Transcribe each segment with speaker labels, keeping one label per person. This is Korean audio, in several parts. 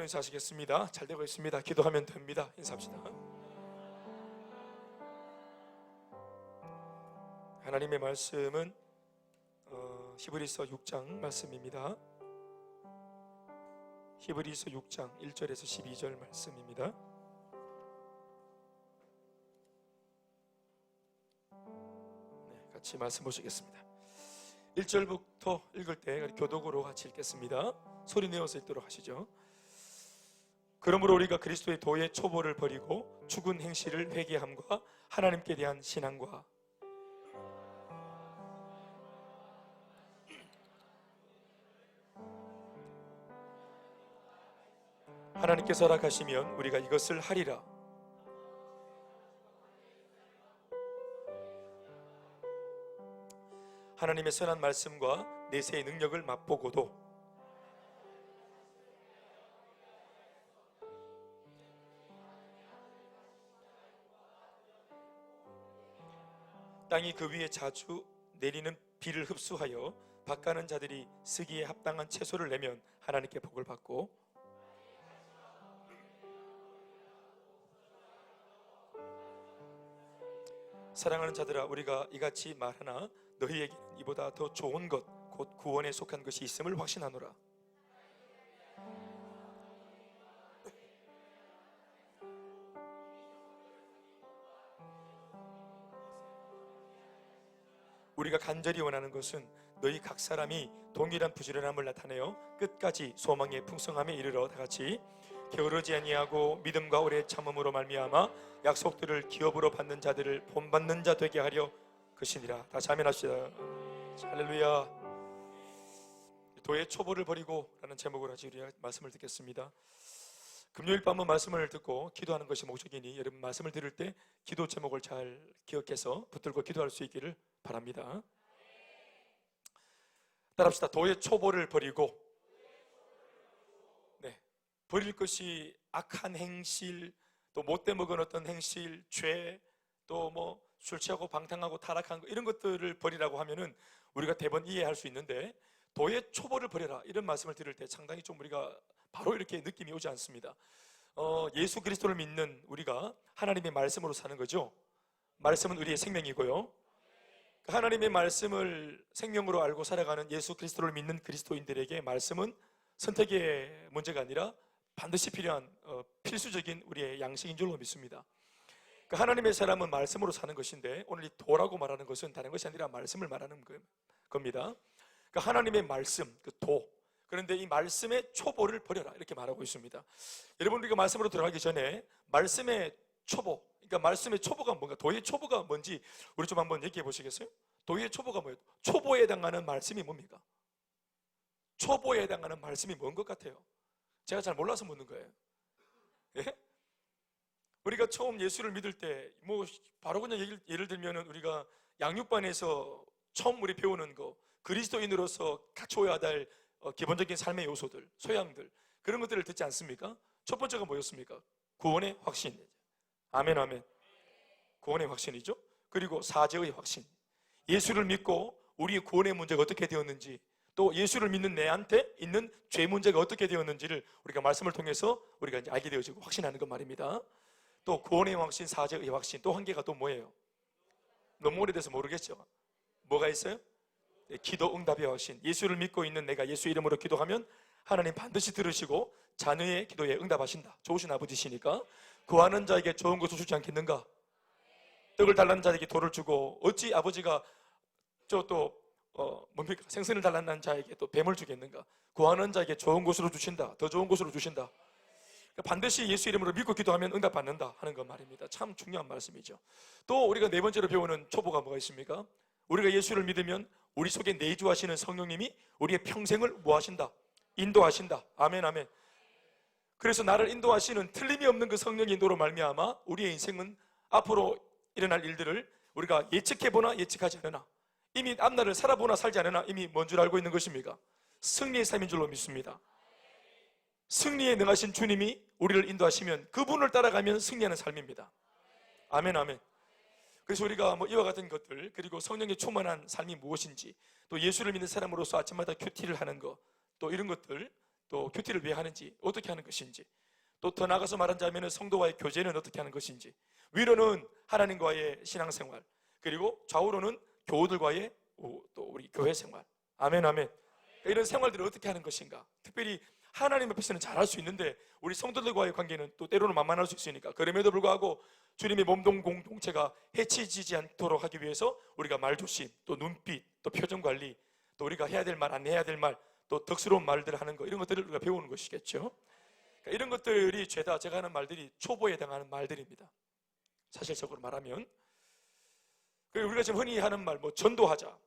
Speaker 1: 인사하시겠습니다. 잘 되고 있습니다. 기도하면 됩니다. 인사합시다. 하나님의 말씀은 히브리서 6장 말씀입니다. 히브리서 6장 1절에서 12절 말씀입니다. 같이 말씀 보시겠습니다. 1절부터 읽을 때 교독으로 같이 읽겠습니다. 소리 내어서 읽도록 하시죠. 그러므로 우리가 그리스도의 도의 초보를 버리고 죽은 행실을 회개함과 하나님께 대한 신앙과 하나님께서 허락하시면 우리가 이것을 하리라. 하나님의 선한 말씀과 내세의 능력을 맛보고도 땅이 그 위에 자주 내리는 비를 흡수하여 밭가는 자들이 쓰기에 합당한 채소를 내면 하나님께 복을 받고 사랑하는 자들아 우리가 이같이 말하나 너희에게는 이보다 더 좋은 것 곧 구원에 속한 것이 있음을 확신하노라. 우리가 간절히 원하는 것은 너희 각 사람이 동일한 부지런함을 나타내어 끝까지 소망의 풍성함에 이르러 다같이 게으르지 아니하고 믿음과 오래 참음으로 말미암아 약속들을 기업으로 받는 자들을 본받는 자 되게 하려 그시니라. 다시 아멘합시다. 할렐루야. 도의 초보를 버리고 라는 제목으로 같이 우리가 말씀을 듣겠습니다. 금요일 밤은 말씀을 듣고 기도하는 것이 목적이니 여러분 말씀을 들을 때 기도 제목을 잘 기억해서 붙들고 기도할 수 있기를 바랍니다. 따라합시다. 도의 초보를 버리고, 버릴 것이 악한 행실, 또 못돼 먹은 어떤 행실, 죄, 또 뭐 술 취하고 방탕하고 타락한 거, 이런 것들을 버리라고 하면은 우리가 대번 이해할 수 있는데, 도의 초보를 버려라 이런 말씀을 들을 때 상당히 좀 우리가 바로 이렇게 느낌이 오지 않습니다. 예수 그리스도를 믿는 우리가 하나님의 말씀으로 사는 거죠. 말씀은 우리의 생명이고요. 하나님의 말씀을 생명으로 알고 살아가는 예수 그리스도를 믿는 그리스도인들에게 말씀은 선택의 문제가 아니라 반드시 필요한 필수적인 우리의 양식인 줄로 믿습니다. 하나님의 사람은 말씀으로 사는 것인데 오늘 이 도라고 말하는 것은 다른 것이 아니라 말씀을 말하는 겁니다. 하나님의 말씀, 그 도. 그런데 이 말씀의 초보를 버려라 이렇게 말하고 있습니다. 여러분 우리가 말씀으로 들어가기 전에 말씀의 초보, 그러니까 말씀의 초보가 뭔가, 도의 초보가 뭔지 우리 좀 한번 얘기해 보시겠어요? 도의 초보가 뭐예요? 초보에 해당하는 말씀이 뭡니까? 초보에 해당하는 말씀이 뭔 것 같아요? 제가 잘 몰라서 묻는 거예요. 예? 우리가 처음 예수를 믿을 때 뭐 바로 그냥 예를 들면은 우리가 양육반에서 처음 우리 배우는 거, 그리스도인으로서 갖춰야 될 기본적인 삶의 요소들, 소양들, 그런 것들을 듣지 않습니까? 첫 번째가 뭐였습니까? 구원의 확신. 아멘 아멘. 구원의 확신이죠. 그리고 사죄의 확신. 예수를 믿고 우리의 구원의 문제가 어떻게 되었는지, 또 예수를 믿는 내한테 있는 죄 문제가 어떻게 되었는지를 우리가 말씀을 통해서 우리가 이제 알게 되어지고 확신하는 것 말입니다. 또 구원의 확신, 사죄의 확신, 또 한 개가 또 뭐예요? 너무 오래돼서 모르겠죠. 뭐가 있어요? 기도 응답의 확신. 예수를 믿고 있는 내가 예수 이름으로 기도하면 하나님 반드시 들으시고 자녀의 기도에 응답하신다. 좋으신 아버지시니까. 구하는 자에게 좋은 것을 주지 않겠는가? 떡을 달라는 자에게 돌을 주고 어찌 아버지가 뭡니까? 생선을 달라는 자에게 또 뱀을 주겠는가? 구하는 자에게 좋은 것으로 주신다. 더 좋은 것으로 주신다. 반드시 예수 이름으로 믿고 기도하면 응답받는다 하는 것 말입니다. 참 중요한 말씀이죠. 또 우리가 네 번째로 배우는 초보가 뭐가 있습니까? 우리가 예수를 믿으면 우리 속에 내주하시는 성령님이 우리의 평생을 뭐하신다? 인도하신다. 아멘 아멘. 그래서 나를 인도하시는 틀림이 없는 그 성령의 인도로 말미암아 우리의 인생은 앞으로 일어날 일들을 우리가 예측해보나 예측하지 않으나, 이미 앞날을 살아보나 살지 않으나 이미 뭔 줄 알고 있는 것입니까? 승리의 삶인 줄로 믿습니다. 승리에 능하신 주님이 우리를 인도하시면 그분을 따라가면 승리하는 삶입니다. 아멘 아멘. 그래서 우리가 뭐 이와 같은 것들, 그리고 성령의 충만한 삶이 무엇인지, 또 예수를 믿는 사람으로서 아침마다 큐티를 하는 것, 또 이런 것들 또 큐티를 왜 하는지, 어떻게 하는 것인지, 또 더 나아가서 말하자면 성도와의 교제는 어떻게 하는 것인지, 위로는 하나님과의 신앙생활, 그리고 좌우로는 교우들과의 또 우리 교회 생활. 아멘, 아멘. 이런 생활들을 어떻게 하는 것인가. 특별히 하나님 앞에서는 잘할 수 있는데 우리 성도들과의 관계는 또 때로는 만만할 수 있으니까, 그럼에도 불구하고 주님의 몸동 공동체가 해치지지 않도록 하기 위해서 우리가 말조심, 또 눈빛, 또 표정 관리, 또 우리가 해야 될 말, 안 해야 될 말, 또 덕스러운 말들을 하는 거, 이런 것들을 우리가 배우는 것이겠죠. 그러니까 이런 것들이 죄다 제가 하는 말들이 초보에 해당하는 말들입니다. 사실적으로 말하면 우리가 지금 흔히 하는 말, 뭐 전도하자,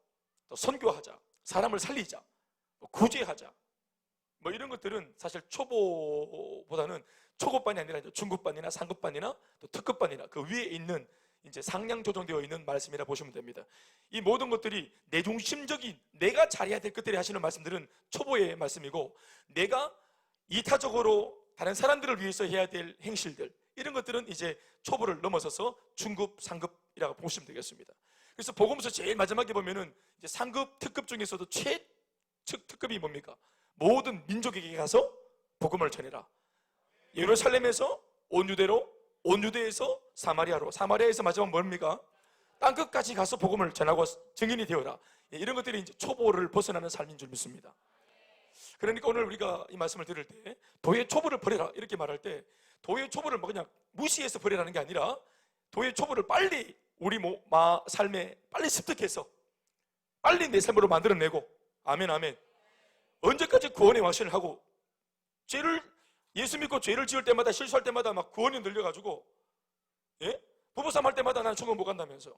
Speaker 1: 또 선교하자, 사람을 살리자, 뭐 구제하자, 뭐 이런 것들은 사실 초보보다는 초급반이 아니라 중급반이나 상급반이나 또 특급반이나 그 위에 있는 이제 상향 조정되어 있는 말씀이라 보시면 됩니다. 이 모든 것들이 내중심적인 내가 잘해야 될 것들이 하시는 말씀들은 초보의 말씀이고, 내가 이타적으로 다른 사람들을 위해서 해야 될 행실들, 이런 것들은 이제 초보를 넘어서서 중급, 상급이라고 보시면 되겠습니다. 그래서 복음서 제일 마지막에 보면은 이제 상급, 특급 중에서도 최특급이 뭡니까? 모든 민족에게 가서 복음을 전해라. 예루살렘에서 온 유대로, 온 유대에서 사마리아로, 사마리아에서 마지막 뭡니까? 땅끝까지 가서 복음을 전하고 증인이 되어라. 이런 것들이 이제 초보를 벗어나는 삶인 줄 믿습니다. 그러니까 오늘 우리가 이 말씀을 들을 때 도의 초보를 버려라 이렇게 말할 때, 도의 초보를 뭐 그냥 무시해서 버리라는 게 아니라 도의 초보를 빨리 우리 삶에 빨리 습득해서 빨리 내 삶으로 만들어내고, 아멘, 아멘. 언제까지 구원의 확신을 하고, 예수 믿고 죄를 지을 때마다, 실수할 때마다 막 구원이 늘려가지고, 예? 부부싸움 할 때마다 난 천국 못 간다면서,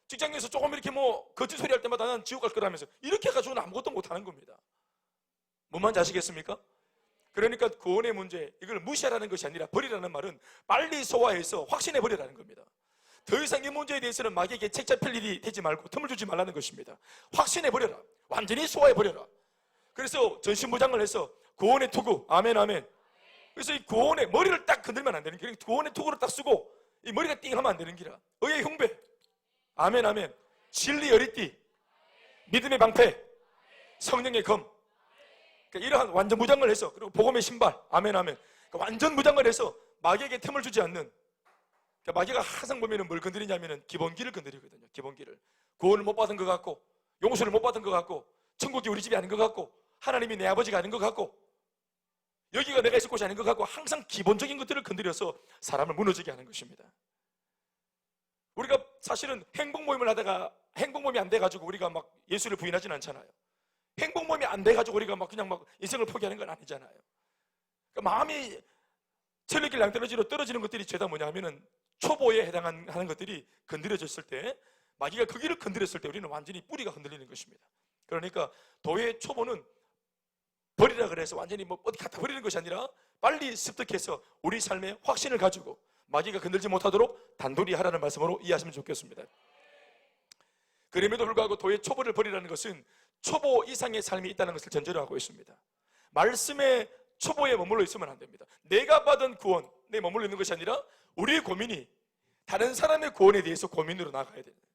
Speaker 1: 직장에서 조금 이렇게 뭐 거짓 소리 할 때마다 난 지옥 갈 거라면서, 이렇게 해가지고는 아무것도 못 하는 겁니다. 뭔 말인지 아시겠습니까? 그러니까 구원의 문제, 이걸 무시하라는 것이 아니라 버리라는 말은 빨리 소화해서 확신해 버리라는 겁니다. 더 이상 이 문제에 대해서는 마귀에게 책 잡힐 일이 되지 말고 틈을 주지 말라는 것입니다. 확신해 버려라. 완전히 소화해 버려라. 그래서 전신무장을 해서 구원의 투구, 아멘, 아멘. 그래서 이 구원의 머리를 딱 건들면 안 되는 게, 구원의 투구를 딱 쓰고 이 머리가 띵 하면 안 되는 기라. 의의 흉배, 아멘, 아멘. 진리 어리띠, 믿음의 방패, 성령의 검. 그러니까 이러한 완전 무장을 해서, 그리고 복음의 신발, 아멘, 아멘. 그러니까 완전 무장을 해서 마귀에게 틈을 주지 않는. 그러니까 마귀가 항상 보면은 뭘 건드리냐면은 기본기를 건드리거든요. 기본기를. 구원을 못 받은 것 같고, 용서를 못 받은 것 같고, 천국이 우리 집이 아닌 것 같고, 하나님이 내 아버지가 아닌 것 같고, 여기가 내가 있을 곳이 아닌 것 같고, 항상 기본적인 것들을 건드려서 사람을 무너지게 하는 것입니다. 우리가 사실은 행복 모임을 하다가 행복 모임이 안 돼가지고 우리가 막 예수를 부인하진 않잖아요. 행복 모임이 안 돼가지고 우리가 막 그냥 막 인생을 포기하는 건 아니잖아요. 그러니까 마음이 천리길 양떨어지로 떨어지는 것들이 죄다 뭐냐 하면은 초보에 해당하는 것들이 건드려졌을 때, 마귀가 그 길을 건드렸을 때 우리는 완전히 뿌리가 흔들리는 것입니다. 그러니까 도의 초보는 버리라 그래서 완전히 뭐 어디 갖다 버리는 것이 아니라 빨리 습득해서 우리 삶에 확신을 가지고 마귀가 건들지 못하도록 단돌이 하라는 말씀으로 이해하시면 좋겠습니다. 그럼에도 불구하고 도의 초보를 버리라는 것은 초보 이상의 삶이 있다는 것을 전제로 하고 있습니다. 말씀의 초보에 머물러 있으면 안 됩니다. 내가 받은 구원, 내 머물러 있는 것이 아니라 우리의 고민이 다른 사람의 구원에 대해서 고민으로 나가야 됩니다.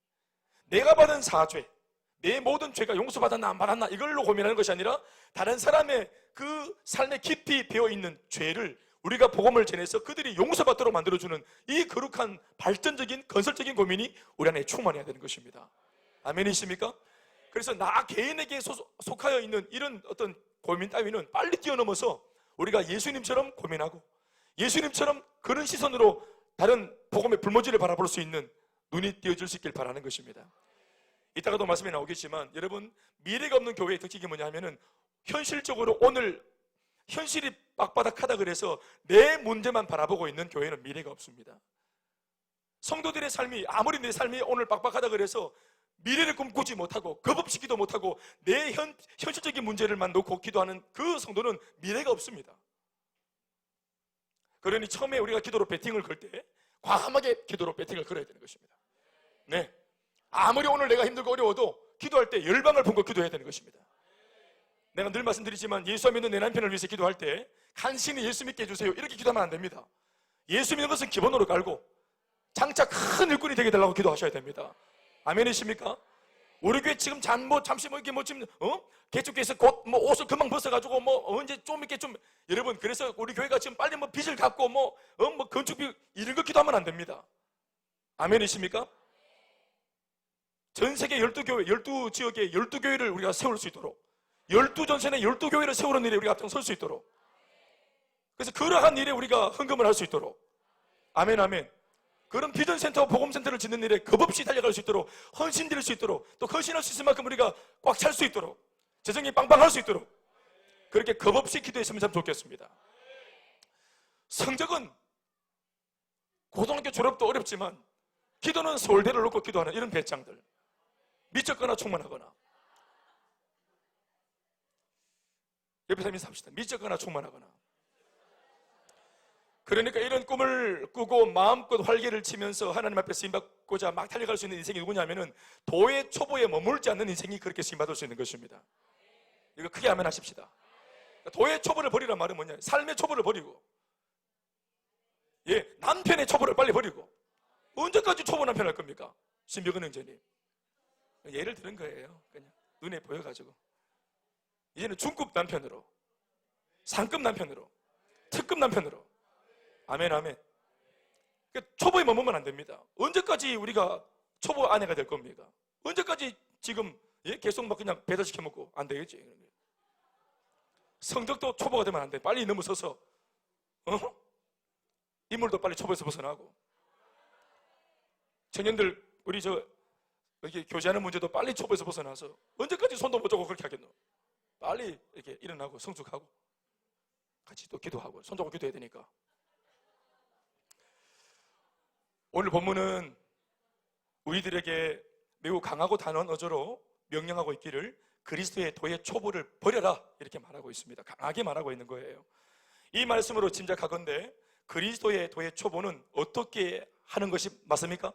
Speaker 1: 내가 받은 사죄, 내 모든 죄가 용서받았나 안 받았나 이걸로 고민하는 것이 아니라 다른 사람의 그 삶에 깊이 배어있는 죄를 우리가 복음을 전해서 그들이 용서받도록 만들어주는 이 거룩한 발전적인 건설적인 고민이 우리 안에 충만해야 되는 것입니다. 아멘이십니까? 그래서 나 개인에게 속하여 있는 이런 어떤 고민 따위는 빨리 뛰어넘어서 우리가 예수님처럼 고민하고 예수님처럼 그런 시선으로 다른 복음의 불모지를 바라볼 수 있는 눈이 띄어질 수 있길 바라는 것입니다. 이따가도 말씀이 나오겠지만 여러분, 미래가 없는 교회의 특징이 뭐냐 하면은 현실적으로 오늘 현실이 빡바닥하다 그래서 내 문제만 바라보고 있는 교회는 미래가 없습니다. 성도들의 삶이 아무리 내 삶이 오늘 빡빡하다 그래서 미래를 꿈꾸지 못하고 겁없이기도 못하고 내 현실적인 문제를만 놓고 기도하는 그 성도는 미래가 없습니다. 그러니 처음에 우리가 기도로 배팅을 걸 때 과감하게 기도로 배팅을 걸어야 되는 것입니다. 네, 아무리 오늘 내가 힘들고 어려워도 기도할 때 열방을 품고 기도해야 되는 것입니다. 내가 늘 말씀드리지만 예수 믿는 내 남편을 위해서 기도할 때 간신히 예수 믿게 해주세요 이렇게 기도하면 안 됩니다. 예수 믿는 것은 기본으로 깔고 장차 큰 일꾼이 되게 해달라고 기도하셔야 됩니다. 아멘이십니까? 우리 교회 지금 잠시 이렇게 지금 개축교회에서 곧 옷을 금방 벗어가지고 언제 좀 이렇게 좀 여러분, 그래서 우리 교회가 지금 빨리 빚을 갚고 건축비 이런 거 기도하면 안 됩니다. 아멘이십니까? 전 세계 12교회, 12지역에 12교회를 우리가 세울 수 있도록, 12전선에 12교회를 세우는 일에 우리가 앞장설 수 있도록, 그래서 그러한 일에 우리가 헌금을 할 수 있도록, 아멘, 아멘. 그런 비전센터, 복음센터를 짓는 일에 겁없이 달려갈 수 있도록, 헌신드릴 수 있도록, 또 헌신할 수 있을 만큼 우리가 꽉 찰 수 있도록, 재정이 빵빵할 수 있도록, 그렇게 겁없이 기도했으면 참 좋겠습니다. 성적은 고등학교 졸업도 어렵지만 기도는 서울대를 놓고 기도하는 이런 배짱들, 미쳤거나 충만하거나. 옆에 사람이 삽시다. 미쳤거나 충만하거나. 그러니까 이런 꿈을 꾸고 마음껏 활개를 치면서 하나님 앞에 쓰임받고자 막 달려갈 수 있는 인생이 누구냐면은 도의 초보에 머물지 않는 인생이 그렇게 쓰임받을 수 있는 것입니다. 이거 크게 아멘 하십시다. 도의 초보를 버리란 말은 뭐냐? 삶의 초보를 버리고, 남편의 초보를 빨리 버리고. 언제까지 초보 남편 할 겁니까? 신병근 형제님, 예를 들은 거예요. 그냥 눈에 보여가지고. 이제는 중급 남편으로, 상급 남편으로, 특급 남편으로. 아멘, 아멘. 초보에 머물면 안 됩니다. 언제까지 우리가 초보 아내가 될 겁니까? 언제까지 지금 계속 막 그냥 배달시켜 먹고. 안 되겠지. 성적도 초보가 되면 안 돼. 빨리 넘어서서 인물도 빨리 초보에서 벗어나고. 청년들, 우리 이렇게 교제하는 문제도 빨리 초보에서 벗어나서. 언제까지 손도 못 잡고 그렇게 하겠노? 빨리 이렇게 일어나고 성숙하고 같이 또 기도하고 손 잡고 기도해야 되니까. 오늘 본문은 우리들에게 매우 강하고 단호한 어조로 명령하고 있기를 그리스도의 도의 초보를 버려라, 이렇게 말하고 있습니다. 강하게 말하고 있는 거예요. 이 말씀으로 짐작하건대 그리스도의 도의 초보는 어떻게 하는 것이 맞습니까?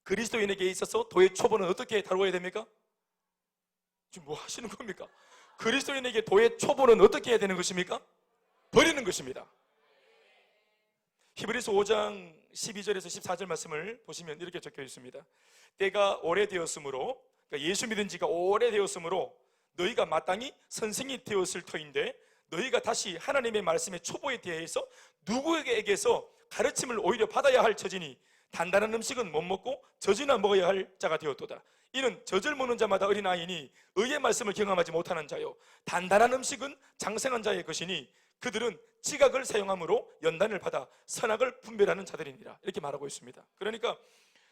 Speaker 1: 그리스도인에게 있어서 도의 초보는 어떻게 다루어야 됩니까? 지금 뭐 하시는 겁니까? 그리스도인에게 도의 초보는 어떻게 해야 되는 것입니까? 버리는 것입니다. 히브리서 5장 12절에서 14절 말씀을 보시면 이렇게 적혀 있습니다. 때가 오래되었으므로, 그러니까 예수 믿은 지가 오래되었으므로 너희가 마땅히 선생이 되었을 터인데, 너희가 다시 하나님의 말씀의 초보에 대해서 누구에게서 가르침을 오히려 받아야 할 처지니 단단한 음식은 못 먹고 젖이나 먹어야 할 자가 되었도다. 이는 젖을 먹는 자마다 어린아이니 의의 말씀을 경험하지 못하는 자요, 단단한 음식은 장성한 자의 것이니 그들은 지각을 사용함으로 연단을 받아 선악을 분별하는 자들이니라, 이렇게 말하고 있습니다. 그러니까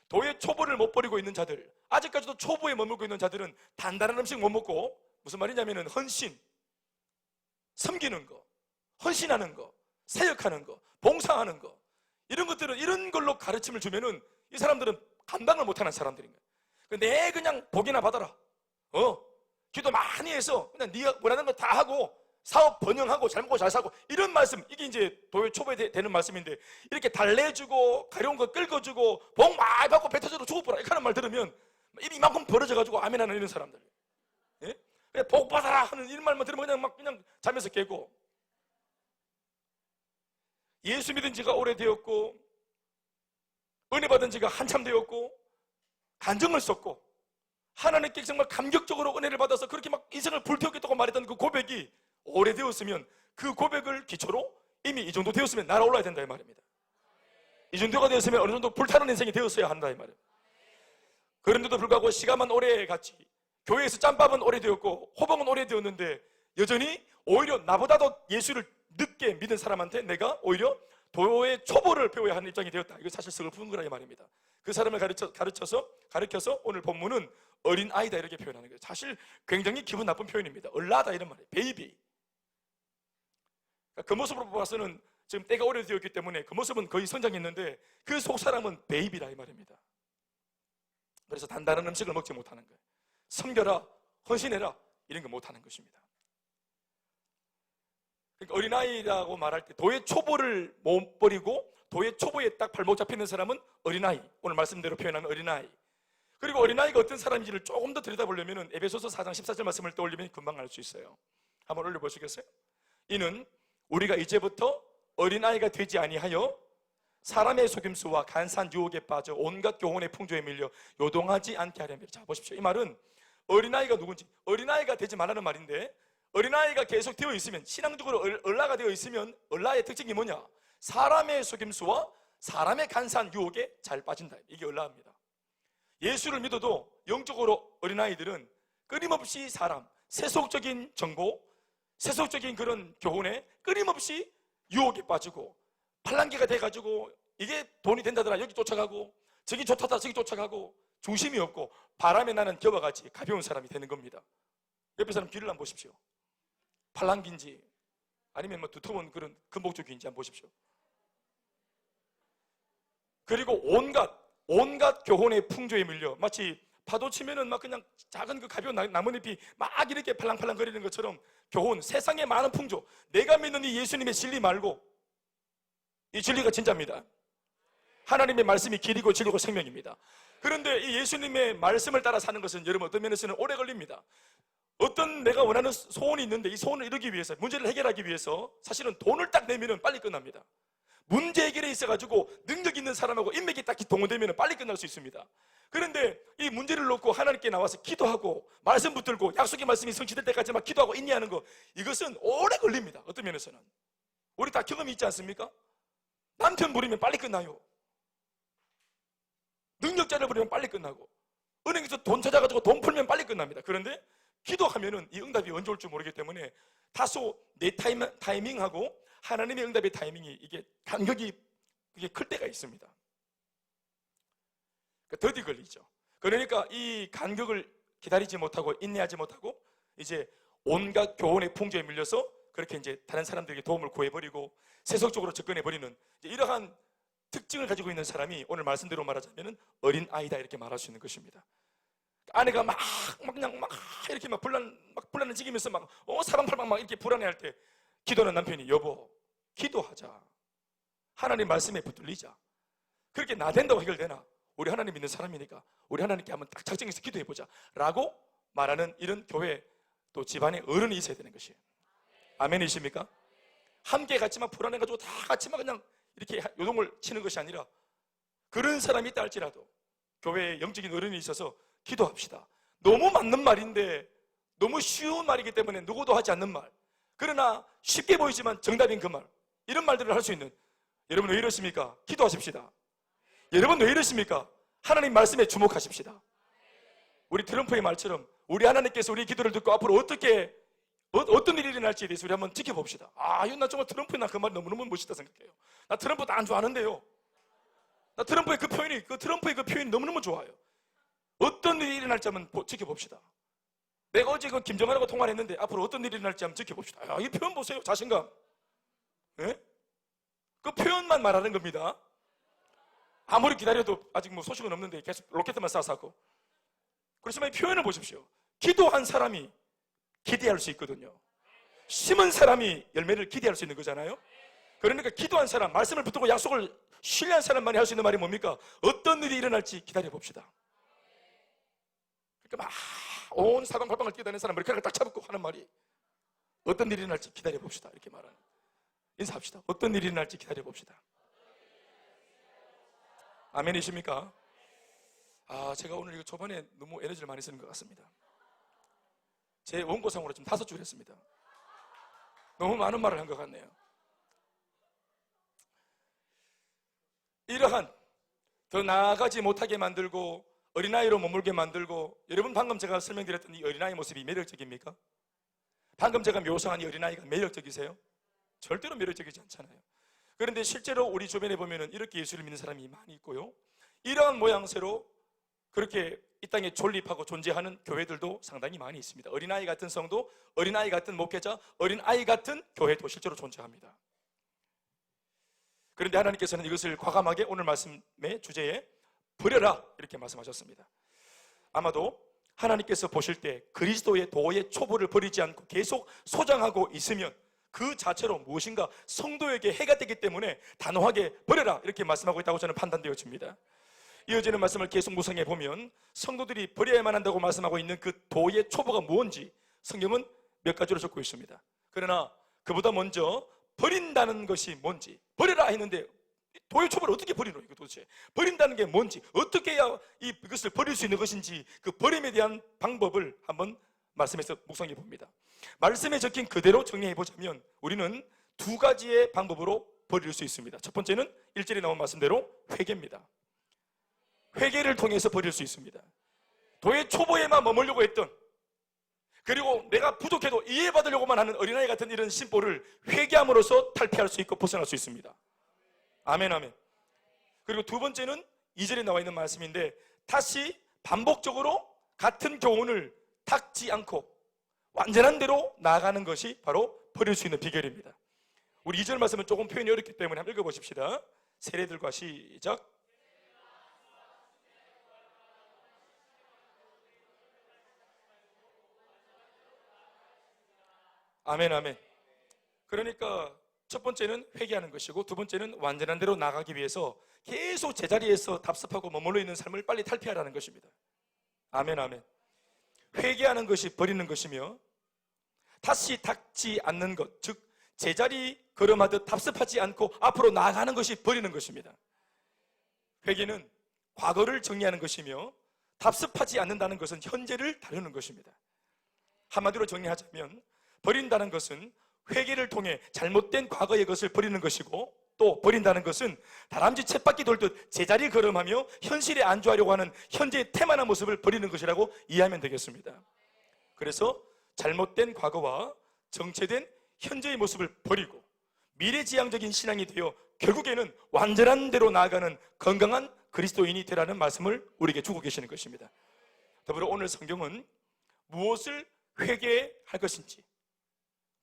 Speaker 1: 도의 초보를 못 버리고 있는 자들, 아직까지도 초보에 머물고 있는 자들은 단단한 음식 못 먹고, 무슨 말이냐면은 헌신, 섬기는 거, 헌신하는 거, 사역하는 거, 봉사하는 거, 이런 것들은, 이런 걸로 가르침을 주면은 이 사람들은 감당을 못하는 사람들인 거예요. 내 그냥 복이나 받아라, 기도 많이 해서 그냥 네가 원하는 거 다 하고 사업 번영하고 잘 먹고 잘 사고, 이런 말씀, 이게 이제 도의 초보에 되는 말씀인데, 이렇게 달래주고 가려운 거 끓여주고 복 많이 받고 배 터져도 죽어보라, 이렇게 하는 말 들으면 입이 이만큼 벌어져가지고 아멘하는 이런 사람들, 그냥 복 받아라 하는 이런 말만 들으면 그냥 잠에서 깨고. 예수 믿은 지가 오래되었고 은혜 받은 지가 한참 되었고 간증을 썼고 하나님께 정말 감격적으로 은혜를 받아서 그렇게 막 인생을 불태우겠다고 말했던 그 고백이 오래되었으면, 그 고백을 기초로 이미 이 정도 되었으면 날아올라야 된다, 이 말입니다. 이 정도가 되었으면 어느 정도 불타는 인생이 되었어야 한다, 이 말이에요. 그런데도 불구하고 시간만 오래 갔지, 교회에서 짬밥은 오래되었고 호봉은 오래되었는데 여전히 오히려 나보다도 예수를 늦게 믿은 사람한테 내가 오히려 도의 초보를 배워야 하는 입장이 되었다. 이거 사실 슬픈 거라, 이 말입니다. 그 사람을 가르쳐서 오늘 본문은 어린아이다, 이렇게 표현하는 거예요. 사실 굉장히 기분 나쁜 표현입니다. 얼라다, 이런 말이에요. 베이비. 그 모습으로 봐서는 지금 때가 오래되었기 때문에 그 모습은 거의 성장했는데 그 속사람은 베이비다, 이 말입니다. 그래서 단단한 음식을 먹지 못하는 거예요. 섬겨라, 헌신해라, 이런 거 못하는 것입니다. 그러니까 어린아이라고 말할 때 도의 초보를 못 버리고 도의 초보에 딱 발목 잡히는 사람은 어린아이, 오늘 말씀대로 표현하면 어린아이. 그리고 어린아이가 어떤 사람인지를 조금 더 들여다보려면 에베소서 4장 14절 말씀을 떠올리면 금방 알 수 있어요. 한번 올려보시겠어요? 이는 우리가 이제부터 어린아이가 되지 아니하여 사람의 속임수와 간사한 유혹에 빠져 온갖 교훈의 풍조에 밀려 요동하지 않게 하려면. 자, 보십시오. 이 말은 어린아이가 누군지, 어린아이가 되지 말라는 말인데, 어린아이가 계속 되어 있으면, 신앙적으로 얼라가 되어 있으면 얼라의 특징이 뭐냐? 사람의 속임수와 사람의 간사한 유혹에 잘 빠진다. 이게 얼라입니다. 예수를 믿어도 영적으로 어린아이들은 끊임없이 사람, 세속적인 정보, 세속적인 그런 교훈에 끊임없이 유혹에 빠지고 팔랑귀가 돼가지고 이게 돈이 된다더라 여기 쫓아가고, 저기 좋다더라 저기 쫓아가고, 중심이 없고 바람에 나는 겨와 같이 가벼운 사람이 되는 겁니다. 옆에 사람 귀를 한번 보십시오. 팔랑귀인지 아니면 뭐 두터운 그런 금복주귀인지 한번 보십시오. 그리고 온갖 교훈의 풍조에 밀려 마치 파도 치면은 막 그냥 작은 그 가벼운 나뭇잎이 막 이렇게 팔랑팔랑 거리는 것처럼 교훈, 세상의 많은 풍조, 내가 믿는 이 예수님의 진리 말고, 이 진리가 진짜입니다. 하나님의 말씀이 길이고 진리고 생명입니다. 그런데 이 예수님의 말씀을 따라 사는 것은 여러분 어떤 면에서는 오래 걸립니다. 어떤 내가 원하는 소원이 있는데 이 소원을 이루기 위해서, 문제를 해결하기 위해서 사실은 돈을 딱 내면은 빨리 끝납니다. 문제 해결에 있어가지고 능력 있는 사람하고 인맥이 딱 동원되면 빨리 끝날 수 있습니다. 그런데 이 문제를 놓고 하나님께 나와서 기도하고 말씀 붙들고 약속의 말씀이 성취될 때까지 막 기도하고 인내하는 거, 이것은 오래 걸립니다. 어떤 면에서는 우리 다 경험이 있지 않습니까? 남편 부리면 빨리 끝나요. 능력자를 부리면 빨리 끝나고, 은행에서 돈 찾아가지고 돈 풀면 빨리 끝납니다. 그런데 기도하면은 이 응답이 언제 올 줄 모르기 때문에 다소 내 타이밍하고 하나님의 응답의 타이밍이 이게 간격이 클 때가 있습니다. 더디 걸리죠. 그러니까 이 간격을 기다리지 못하고 인내하지 못하고 이제 온갖 교훈의 풍조에 밀려서 그렇게 이제 다른 사람들에게 도움을 구해버리고 세속적으로 접근해버리는 이러한 특징을 가지고 있는 사람이 오늘 말씀대로 말하자면 어린 아이다 이렇게 말할 수 있는 것입니다. 아내가 막 이렇게 막 불난지기면서 사방팔방 막 이렇게 불안해할 때 기도하는 남편이 여보 기도하자, 하나님 말씀에 붙들리자, 그렇게 나댄다고 해결되나? 우리 하나님 믿는 사람이니까 우리 하나님께 한번 딱 작정해서 기도해보자 라고 말하는 이런 교회 또 집안에 어른이 있어야 되는 것이에요. 아멘이십니까? 함께 같이 막 불안해가지고 다 같이 막 그냥 이렇게 요동을 치는 것이 아니라 그런 사람이 있다 할지라도 교회에 영적인 어른이 있어서 기도합시다. 너무 맞는 말인데 너무 쉬운 말이기 때문에 누구도 하지 않는 말, 그러나 쉽게 보이지만 정답인 그 말, 이런 말들을 할 수 있는 여러분 왜 이러십니까? 기도하십시다. 여러분 왜 이러십니까? 하나님 말씀에 주목하십시다. 우리 트럼프의 말처럼 우리 하나님께서 우리 기도를 듣고 앞으로 어떤 일이 일어날지에 대해서 우리 한번 지켜봅시다. 이건 나 정말 트럼프의 그 말 너무너무 멋있다 생각해요. 나 트럼프도 안 좋아하는데요. 나 트럼프의 그 표현이 너무너무 좋아요. 어떤 일이 일어날지 한번 지켜봅시다. 내가 어제 그 김정은하고 통화를 했는데 앞으로 어떤 일이 일어날지 한번 지켜봅시다. 이 표현 보세요. 자신감. 네? 그 표현만 말하는 겁니다. 아무리 기다려도 아직 뭐 소식은 없는데 계속 로켓만 쏴서. 그렇지만 이 표현을 보십시오. 기도한 사람이 기대할 수 있거든요. 심은 사람이 열매를 기대할 수 있는 거잖아요. 그러니까 기도한 사람, 말씀을 붙들고 약속을 신뢰한 사람만이 할 수 있는 말이 뭡니까? 어떤 일이 일어날지 기다려봅시다. 그러니까 막 온 사방팔방을 뛰어다니는 사람 머리카락을 딱 잡고 하는 말이 어떤 일이 일어날지 기다려봅시다 이렇게 말하는. 인사합시다. 어떤 일이 일어날지 기다려봅시다. 아멘이십니까? 제가 오늘 이거 초반에 너무 에너지를 많이 쓰는 것 같습니다. 제 원고상으로 지금 5줄 했습니다. 너무 많은 말을 한 것 같네요. 이러한 더 나아가지 못하게 만들고 어린아이로 머물게 만들고, 여러분 방금 제가 설명드렸던 이 어린아이 모습이 매력적입니까? 방금 제가 묘사한 이 어린아이가 매력적이세요? 절대로 매력적이지 않잖아요. 그런데 실제로 우리 주변에 보면은 이렇게 예수를 믿는 사람이 많이 있고요, 이러한 모양새로 그렇게 이 땅에 존립하고 존재하는 교회들도 상당히 많이 있습니다. 어린아이 같은 성도, 어린아이 같은 목회자, 어린아이 같은 교회도 실제로 존재합니다. 그런데 하나님께서는 이것을 과감하게 오늘 말씀의 주제에 버려라 이렇게 말씀하셨습니다. 아마도 하나님께서 보실 때 그리스도의 도의 초보를 버리지 않고 계속 소장하고 있으면 그 자체로 무엇인가 성도에게 해가 되기 때문에 단호하게 버려라 이렇게 말씀하고 있다고 저는 판단되어집니다. 이어지는 말씀을 계속 묵상해 보면 성도들이 버려야만 한다고 말씀하고 있는 그 도의 초보가 무엇인지 성경은 몇 가지로 적고 있습니다. 그러나 그보다 먼저 버린다는 것이 뭔지, 버려라 했는데 도의 초보를 어떻게 버리노? 이거 도대체 버린다는 게 뭔지, 어떻게 해야 이것을 버릴 수 있는 것인지, 그 버림에 대한 방법을 한번 말씀에서 묵상해 봅니다. 말씀에 적힌 그대로 정리해 보자면 우리는 두 가지의 방법으로 버릴 수 있습니다. 첫 번째는 1절에 나온 말씀대로 회개입니다. 회개를 통해서 버릴 수 있습니다. 도의 초보에만 머물려고 했던, 그리고 내가 부족해도 이해받으려고만 하는 어린아이 같은 이런 심보를 회개함으로써 탈피할 수 있고 벗어날 수 있습니다. 아멘, 아멘. 그리고 두 번째는 2절에 나와 있는 말씀인데, 다시 반복적으로 같은 교훈을 닦지 않고 완전한 대로 나아가는 것이 바로 버릴 수 있는 비결입니다. 우리 2절 말씀은 조금 표현이 어렵기 때문에 한번 읽어보십시다. 세례들과 시작. 아멘, 아멘. 그러니까 첫 번째는 회개하는 것이고, 두 번째는 완전한 대로 나가기 위해서 계속 제자리에서 답습하고 머물러 있는 삶을 빨리 탈피하라는 것입니다. 아멘, 아멘. 회개하는 것이 버리는 것이며, 다시 닦지 않는 것, 즉 제자리 걸음하듯 답습하지 않고 앞으로 나아가는 것이 버리는 것입니다. 회개는 과거를 정리하는 것이며, 답습하지 않는다는 것은 현재를 다루는 것입니다. 한마디로 정리하자면 버린다는 것은 회개를 통해 잘못된 과거의 것을 버리는 것이고, 또 버린다는 것은 다람쥐 쳇바퀴 돌듯 제자리 걸음하며 현실에 안주하려고 하는 현재의 태만한 모습을 버리는 것이라고 이해하면 되겠습니다. 그래서 잘못된 과거와 정체된 현재의 모습을 버리고 미래지향적인 신앙이 되어 결국에는 완전한 대로 나아가는 건강한 그리스도인이 되라는 말씀을 우리에게 주고 계시는 것입니다. 더불어 오늘 성경은 무엇을 회개할 것인지,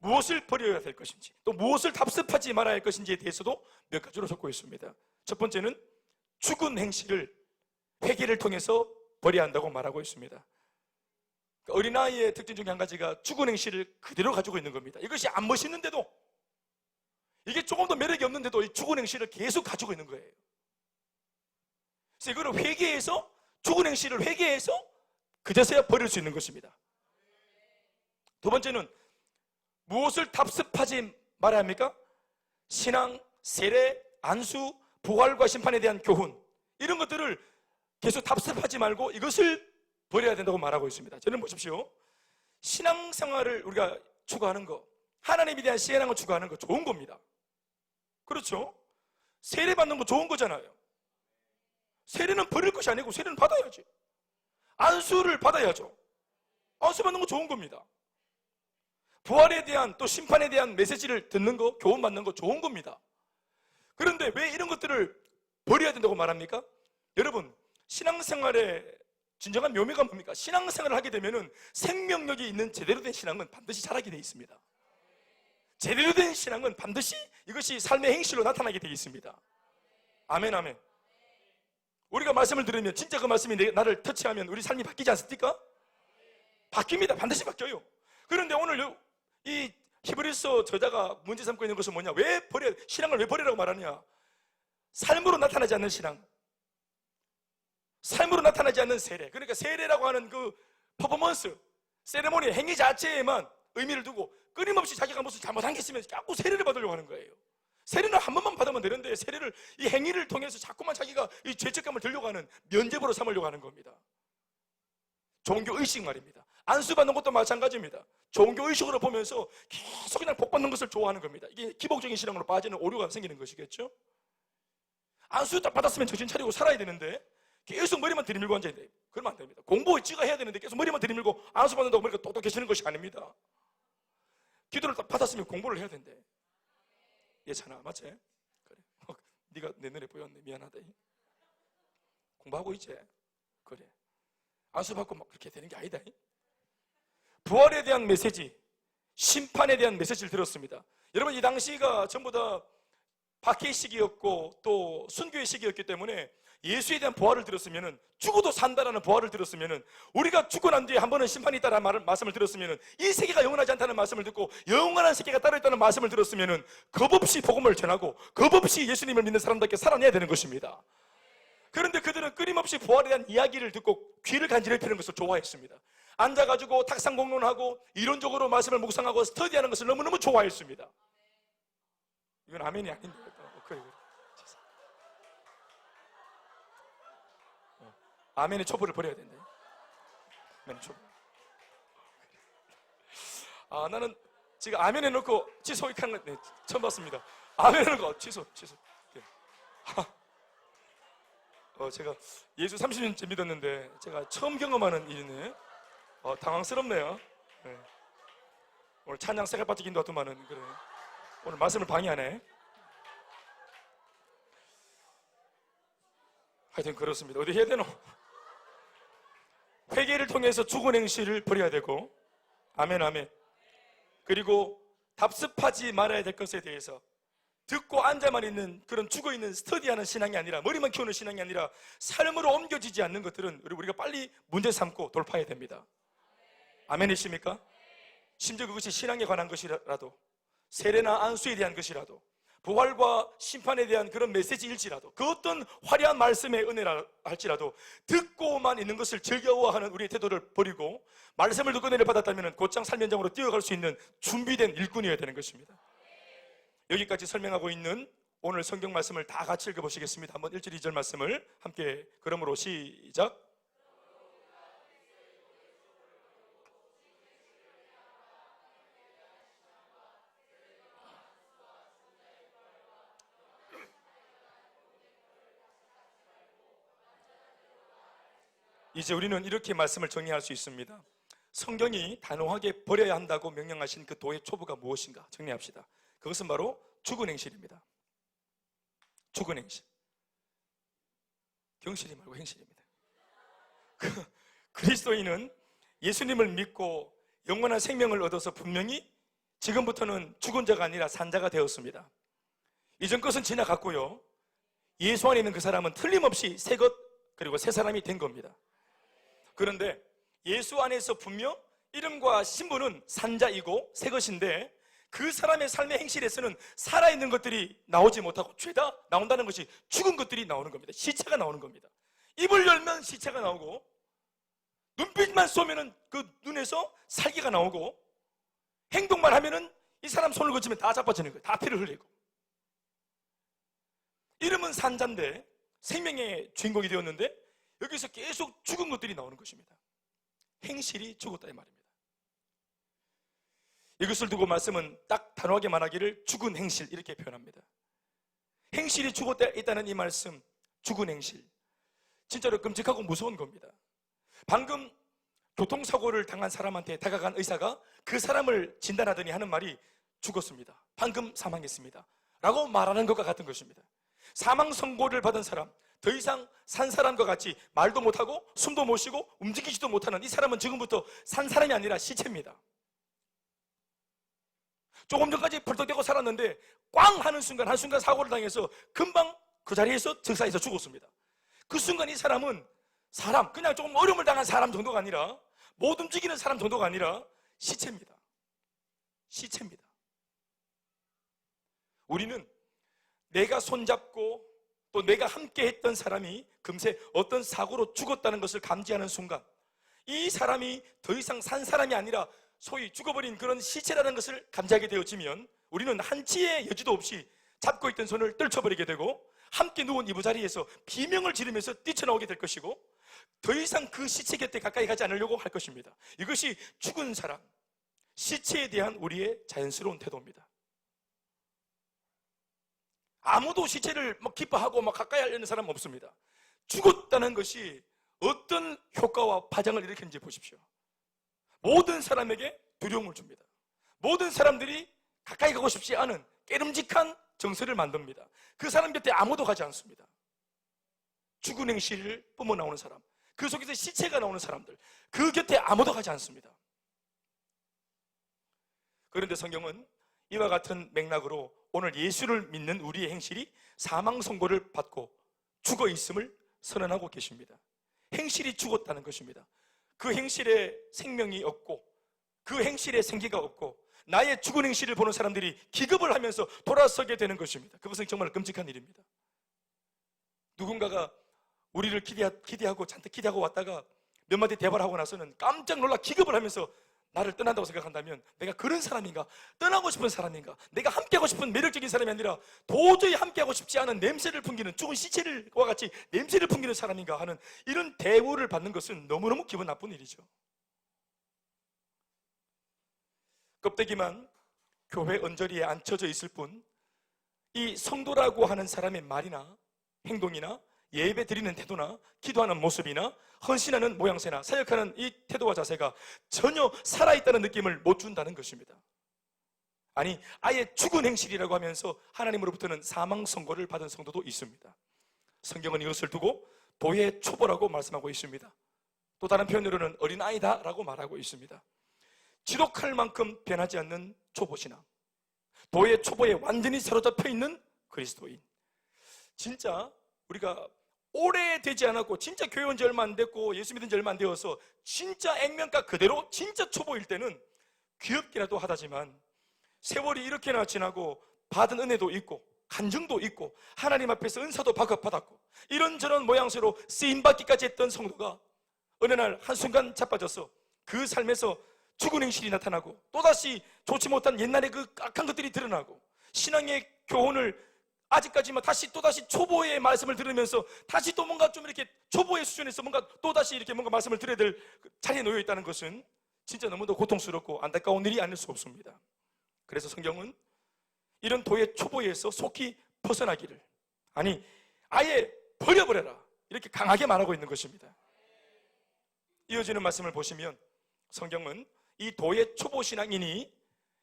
Speaker 1: 무엇을 버려야 될 것인지, 또 무엇을 답습하지 말아야 할 것인지에 대해서도 몇 가지로 적고 있습니다. 첫 번째는 죽은 행실을 회개를 통해서 버려야 한다고 말하고 있습니다. 어린아이의 특징 중에 한 가지가 죽은 행실을 그대로 가지고 있는 겁니다. 이것이 안 멋있는데도, 이게 조금 더 매력이 없는데도 이 죽은 행실을 계속 가지고 있는 거예요. 그래서 이거를 회개해서, 죽은 행실을 회개해서 그제서야 버릴 수 있는 것입니다. 두 번째는 무엇을 답습하지 말아야 합니까? 신앙, 세례, 안수, 부활과 심판에 대한 교훈, 이런 것들을 계속 답습하지 말고 이것을 버려야 된다고 말하고 있습니다. 저는 보십시오, 신앙생활을 우리가 추구하는 거, 하나님에 대한 신앙을 추구하는 거 좋은 겁니다. 그렇죠? 세례 받는 거 좋은 거잖아요. 세례는 버릴 것이 아니고 세례는 받아야지. 안수를 받아야죠. 안수 받는 거 좋은 겁니다. 부활에 대한, 또 심판에 대한 메시지를 듣는 거, 교훈 받는 거 좋은 겁니다. 그런데 왜 이런 것들을 버려야 된다고 말합니까? 여러분, 신앙생활의 진정한 묘미가 뭡니까? 신앙생활을 하게 되면 생명력이 있는 제대로 된 신앙은 반드시 자라게 되어 있습니다. 제대로 된 신앙은 반드시 이것이 삶의 행실로 나타나게 되어 있습니다. 아멘, 아멘. 우리가 말씀을 들으면 진짜 그 말씀이 나를 터치하면 우리 삶이 바뀌지 않습니까? 바뀝니다. 반드시 바뀌어요. 그런데 오늘 이 히브리서 저자가 문제 삼고 있는 것은 뭐냐? 신앙을 왜 버리라고 말하느냐? 삶으로 나타나지 않는 신앙, 삶으로 나타나지 않는 세례, 그러니까 세례라고 하는 그 퍼포먼스, 세레모니, 행위 자체에만 의미를 두고 끊임없이 자기가 무슨 잘못한 게 있으면 자꾸 세례를 받으려고 하는 거예요. 세례는 한 번만 받으면 되는데 세례를, 이 행위를 통해서 자꾸만 자기가 이 죄책감을 들려고 하는 면죄부로 삼으려고 하는 겁니다. 종교 의식 말입니다. 안수 받는 것도 마찬가지입니다. 종교 의식으로 보면서 계속 그냥 복 받는 것을 좋아하는 겁니다. 이게 기복적인 신앙으로 빠지는 오류가 생기는 것이겠죠. 안수 딱 받았으면 정신 차리고 살아야 되는데 계속 머리만 들이밀고 앉아야 돼요. 그러면 안 됩니다. 공부 지가 해야 되는데 계속 머리만 들이밀고 안수 받는다고 머리가 똑똑해지는 것이 아닙니다. 기도를 딱 받았으면 공부를 해야 된대. 예찬아, 맞지? 그래. 네가 내 눈에 보였네. 미안하다. 공부하고 있지? 그래. 안수 받고 막 그렇게 되는 게 아니다. 부활에 대한 메시지, 심판에 대한 메시지를 들었습니다. 여러분, 이 당시가 전부 다 박해의 시기였고 또 순교의 시기였기 때문에 예수에 대한 부활을 들었으면, 죽어도 산다라는 부활을 들었으면, 우리가 죽고 난 뒤에 한 번은 심판이 있다라는 말씀을 들었으면, 이 세계가 영원하지 않다는 말씀을 듣고 영원한 세계가 따로 있다는 말씀을 들었으면 겁없이 복음을 전하고 겁없이 예수님을 믿는 사람답게 살아내야 되는 것입니다. 그런데 그들은 끊임없이 부활에 대한 이야기를 듣고 귀를 간지럽히는 것을 좋아했습니다. 앉아가지고 탁상 공론하고 이론적으로 말씀을 묵상하고 스터디하는 것을 너무너무 좋아했습니다. 이건 아멘이 아닌데. 그래. 아멘의 촛불을 버려야 된대. 아멘의 촛불. 나는 지금 아멘 해놓고 취소 이렇게 하는 거 처음 봤습니다. 아멘 해놓고 취소. 네. 제가 예수 30년째 믿었는데 제가 처음 경험하는 일이네. 당황스럽네요. 네. 오늘 찬양 색깔 빠지긴도 하더만은 그래. 오늘 말씀을 방해하네. 하여튼 그렇습니다. 어디 해야 되노? 회개를 통해서 죽은 행실을 버려야 되고, 아멘. 그리고 답습하지 말아야 될 것에 대해서 듣고 앉아만 있는 그런 죽어있는 스터디하는 신앙이 아니라, 머리만 키우는 신앙이 아니라 삶으로 옮겨지지 않는 것들은 우리가 빨리 문제 삼고 돌파해야 됩니다. 아멘이십니까? 심지어 그것이 신앙에 관한 것이라도, 세례나 안수에 대한 것이라도, 부활과 심판에 대한 그런 메시지일지라도, 그 어떤 화려한 말씀의 은혜라 할지라도 듣고만 있는 것을 즐거워하는 우리의 태도를 버리고 말씀을 듣고 은혜를 받았다면 곧장 삶 현장으로 뛰어갈 수 있는 준비된 일꾼이어야 되는 것입니다. 여기까지 설명하고 있는 오늘 성경 말씀을 다 같이 읽어보시겠습니다. 한번 1절 2절 말씀을 함께 그러므로 시작. 이제 우리는 이렇게 말씀을 정리할 수 있습니다. 성경이 단호하게 버려야 한다고 명령하신 그 도의 초부가 무엇인가 정리합시다. 그것은 바로 죽은 행실입니다. 죽은 행실. 경실이 말고 행실입니다. 그리스도인은 예수님을 믿고 영원한 생명을 얻어서 분명히 지금부터는 죽은 자가 아니라 산 자가 되었습니다. 이전 것은 지나갔고요, 예수 안에 있는 그 사람은 틀림없이 새 것 그리고 새 사람이 된 겁니다. 그런데 예수 안에서 분명 이름과 신분은 산자이고 새 것인데, 그 사람의 삶의 행실에서는 살아있는 것들이 나오지 못하고 죄다 나온다는 것이 죽은 것들이 나오는 겁니다. 시체가 나오는 겁니다. 입을 열면 시체가 나오고, 눈빛만 쏘면은 그 눈에서 살기가 나오고, 행동만 하면은 이 사람 손을 거치면 다 자빠지는 거예요. 다 피를 흘리고. 이름은 산자인데 생명의 주인공이 되었는데 여기서 계속 죽은 것들이 나오는 것입니다. 행실이 죽었다 이 말입니다. 이것을 두고 말씀은 딱 단호하게 말하기를 죽은 행실 이렇게 표현합니다. 행실이 죽었다 있다는 이 말씀, 죽은 행실, 진짜로 끔찍하고 무서운 겁니다. 방금 교통사고를 당한 사람한테 다가간 의사가 그 사람을 진단하더니 하는 말이 죽었습니다, 방금 사망했습니다 라고 말하는 것과 같은 것입니다. 사망 선고를 받은 사람, 더 이상 산 사람과 같이 말도 못하고 숨도 못 쉬고 움직이지도 못하는 이 사람은 지금부터 산 사람이 아니라 시체입니다. 조금 전까지 벌떡대고 살았는데 꽝 하는 순간, 한순간 사고를 당해서 금방 그 자리에서 즉사해서 죽었습니다. 그 순간 이 사람은 사람, 그냥 조금 어려움을 당한 사람 정도가 아니라, 못 움직이는 사람 정도가 아니라 시체입니다. 시체입니다. 우리는 내가 손잡고 또 내가 함께 했던 사람이 금세 어떤 사고로 죽었다는 것을 감지하는 순간, 이 사람이 더 이상 산 사람이 아니라 소위 죽어버린 그런 시체라는 것을 감지하게 되어지면 우리는 한치의 여지도 없이 잡고 있던 손을 떨쳐버리게 되고, 함께 누운 이부자리에서 비명을 지르면서 뛰쳐나오게 될 것이고, 더 이상 그 시체 곁에 가까이 가지 않으려고 할 것입니다. 이것이 죽은 사람, 시체에 대한 우리의 자연스러운 태도입니다. 아무도 시체를 기뻐하고 가까이 하려는 사람은 없습니다. 죽었다는 것이 어떤 효과와 파장을 일으키는지 보십시오. 모든 사람에게 두려움을 줍니다. 모든 사람들이 가까이 가고 싶지 않은 깨름직한 정서를 만듭니다. 그 사람 곁에 아무도 가지 않습니다. 죽은 행실을 뿜어 나오는 사람, 그 속에서 시체가 나오는 사람들, 그 곁에 아무도 가지 않습니다. 그런데 성경은 이와 같은 맥락으로 오늘 예수를 믿는 우리의 행실이 사망 선고를 받고 죽어 있음을 선언하고 계십니다. 행실이 죽었다는 것입니다. 그 행실에 생명이 없고, 그 행실에 생기가 없고, 나의 죽은 행실을 보는 사람들이 기겁을 하면서 돌아서게 되는 것입니다. 그것은 정말 끔찍한 일입니다. 누군가가 우리를 기대하고 잔뜩 기대하고 왔다가 몇 마디 대발하고 나서는 깜짝 놀라 기겁을 하면서 나를 떠난다고 생각한다면 내가 그런 사람인가, 떠나고 싶은 사람인가, 내가 함께하고 싶은 매력적인 사람이 아니라 도저히 함께하고 싶지 않은 냄새를 풍기는, 죽은 시체와 같이 냄새를 풍기는 사람인가 하는 이런 대우를 받는 것은 너무너무 기분 나쁜 일이죠. 껍데기만 교회 언저리에 앉혀져 있을 뿐, 이 성도라고 하는 사람의 말이나 행동이나 예배 드리는 태도나 기도하는 모습이나 헌신하는 모양새나 사역하는 이 태도와 자세가 전혀 살아있다는 느낌을 못 준다는 것입니다. 아니, 아예 죽은 행실이라고 하면서 하나님으로부터는 사망 선고를 받은 성도도 있습니다. 성경은 이것을 두고 도의 초보라고 말씀하고 있습니다. 또 다른 표현으로는 어린아이다 라고 말하고 있습니다. 지독할 만큼 변하지 않는 초보신앙, 도의 초보에 완전히 사로잡혀 있는 그리스도인. 진짜 우리가 오래되지 않았고 진짜 교회 온 지 얼마 안 됐고 예수 믿은 지 얼마 안 되어서 진짜 액면가 그대로 진짜 초보일 때는 귀엽기라도 하다지만, 세월이 이렇게나 지나고 받은 은혜도 있고 간증도 있고 하나님 앞에서 은사도 받았고 이런저런 모양새로 쓰임받기까지 했던 성도가 어느 날 한순간 자빠져서 그 삶에서 죽은 행실이 나타나고 또다시 좋지 못한 옛날의 그 악한 것들이 드러나고, 신앙의 교훈을 아직까지만 또다시 초보의 말씀을 들으면서 다시 또 뭔가 좀 이렇게 초보의 수준에서 뭔가 또다시 이렇게 뭔가 말씀을 들어야 될 자리에 놓여 있다는 것은 진짜 너무도 고통스럽고 안타까운 일이 아닐 수 없습니다. 그래서 성경은 이런 도의 초보에서 속히 벗어나기를, 아니 아예 버려버려라, 이렇게 강하게 말하고 있는 것입니다. 이어지는 말씀을 보시면 성경은 이 도의 초보 신앙인이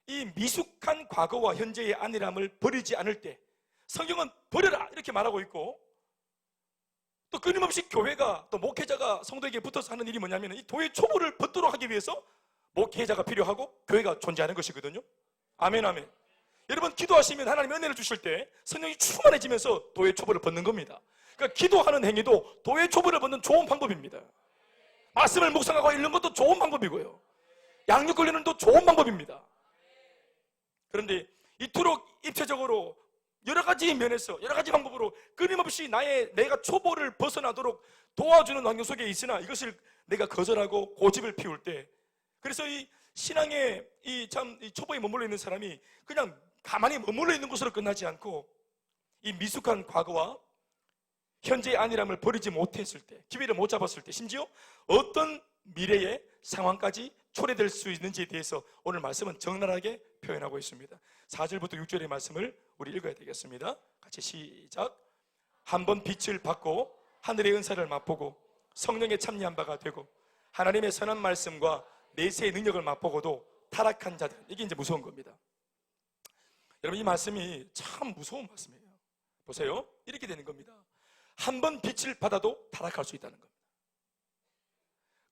Speaker 1: 이 미숙한 과거와 현재의 안일함을 버리지 않을 때 성경은 버려라 이렇게 말하고 있고, 또 끊임없이 교회가 또 목회자가 성도에게 붙어서 하는 일이 뭐냐면 이 도의 초보를 벗도록 하기 위해서 목회자가 필요하고 교회가 존재하는 것이거든요. 아멘, 아멘. 여러분, 기도하시면 하나님 은혜를 주실 때 성령이 충만해지면서 도의 초보를 벗는 겁니다. 그러니까 기도하는 행위도 도의 초보를 벗는 좋은 방법입니다. 말씀을 묵상하고 읽는 것도 좋은 방법이고요, 양육 걸리는 것도 좋은 방법입니다. 그런데 이토록 입체적으로 여러 가지 면에서 여러 가지 방법으로 끊임없이 내가 초보를 벗어나도록 도와주는 환경 속에 있으나 이것을 내가 거절하고 고집을 피울 때, 그래서 이 신앙의 이 초보에 머물러 있는 사람이 그냥 가만히 머물러 있는 곳으로 끝나지 않고 이 미숙한 과거와 현재의 안일함을 버리지 못했을 때, 기회를 못 잡았을 때, 심지어 어떤 미래의 상황까지 초래될 수 있는지에 대해서 오늘 말씀은 적나라하게 표현하고 있습니다. 4절부터 6절의 말씀을 우리 읽어야 되겠습니다. 같이 시작. 한번 빛을 받고 하늘의 은사를 맛보고 성령의 참여한 바가 되고 하나님의 선한 말씀과 내세의 능력을 맛보고도 타락한 자들, 이게 이제 무서운 겁니다. 여러분, 이 말씀이 참 무서운 말씀이에요. 보세요, 이렇게 되는 겁니다. 한번 빛을 받아도 타락할 수 있다는 겁니다.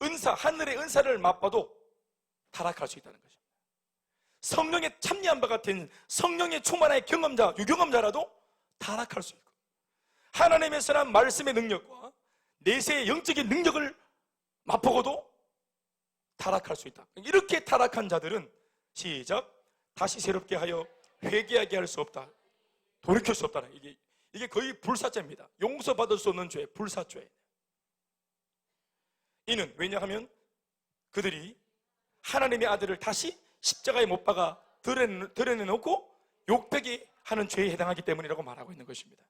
Speaker 1: 은사, 하늘의 은사를 맛봐도 타락할 수 있다는 것입니다. 성령의 참여한 바가 된 성령의 충만한 경험자, 유경험자라도 타락할 수 있고, 하나님의 선한 말씀의 능력과 내세의 영적인 능력을 맛보고도 타락할 수 있다. 이렇게 타락한 자들은 시작. 다시 새롭게 하여 회개하게 할 수 없다. 돌이킬 수 없다. 이게 거의 불사죄입니다. 용서받을 수 없는 죄, 불사죄. 이는 왜냐하면 그들이 하나님의 아들을 다시 십자가에 못 박아 드러내놓고 욕되게 하는 죄에 해당하기 때문이라고 말하고 있는 것입니다.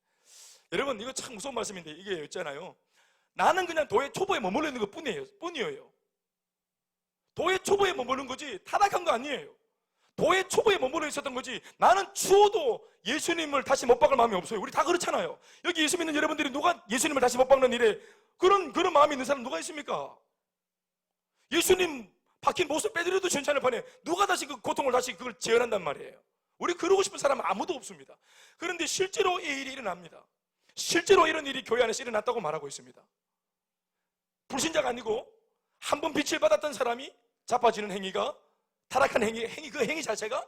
Speaker 1: 여러분, 이거 참 무서운 말씀인데, 이게 있잖아요, 나는 그냥 도의 초보에 머물러 있는 것 뿐이에요. 도의 초보에 머무는 거지 타락한 거 아니에요. 도의 초보에 머물러 있었던 거지, 나는 추워도 예수님을 다시 못 박을 마음이 없어요. 우리 다 그렇잖아요. 여기 예수 믿는 여러분들이 누가 예수님을 다시 못 박는 일에 그런 마음이 있는 사람 누가 있습니까? 예수님 박힌 모습 빼드려도 괜찮을 판에 누가 다시 그 고통을 다시 그걸 재현한단 말이에요. 우리 그러고 싶은 사람은 아무도 없습니다. 그런데 실제로 이 일이 일어납니다. 실제로 이런 일이 교회 안에서 일어났다고 말하고 있습니다. 불신자가 아니고 한 번 빛을 받았던 사람이 자빠지는 행위가, 타락한 행위, 그 행위 자체가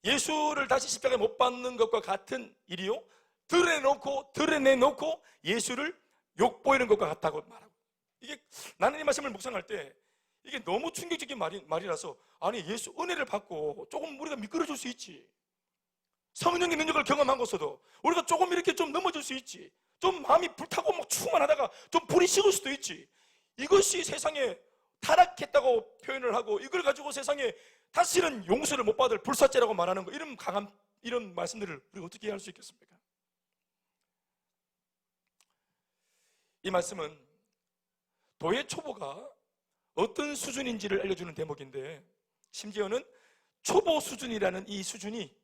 Speaker 1: 예수를 다시 십자가에 못 박는 것과 같은 일이요, 드러내놓고 예수를 욕보이는 것과 같다고 말하고, 이게 나는 이 말씀을 묵상할 때 이게 너무 충격적인 말이라서, 아니 예수 은혜를 받고 조금 우리가 미끄러질 수 있지, 성령의 능력을 경험하고서도 우리가 조금 이렇게 좀 넘어질 수 있지, 좀 마음이 불타고 막 충만하다가 좀 불이 식을 수도 있지, 이것이 세상에 타락했다고 표현을 하고 이걸 가지고 세상에 다시는 용서를 못 받을 불사죄라고 말하는 거, 이런 강한 이런 말씀들을 우리가 어떻게 할 수 있겠습니까? 이 말씀은 도의 초보가 어떤 수준인지를 알려주는 대목인데, 심지어는 초보 수준이라는 이 수준이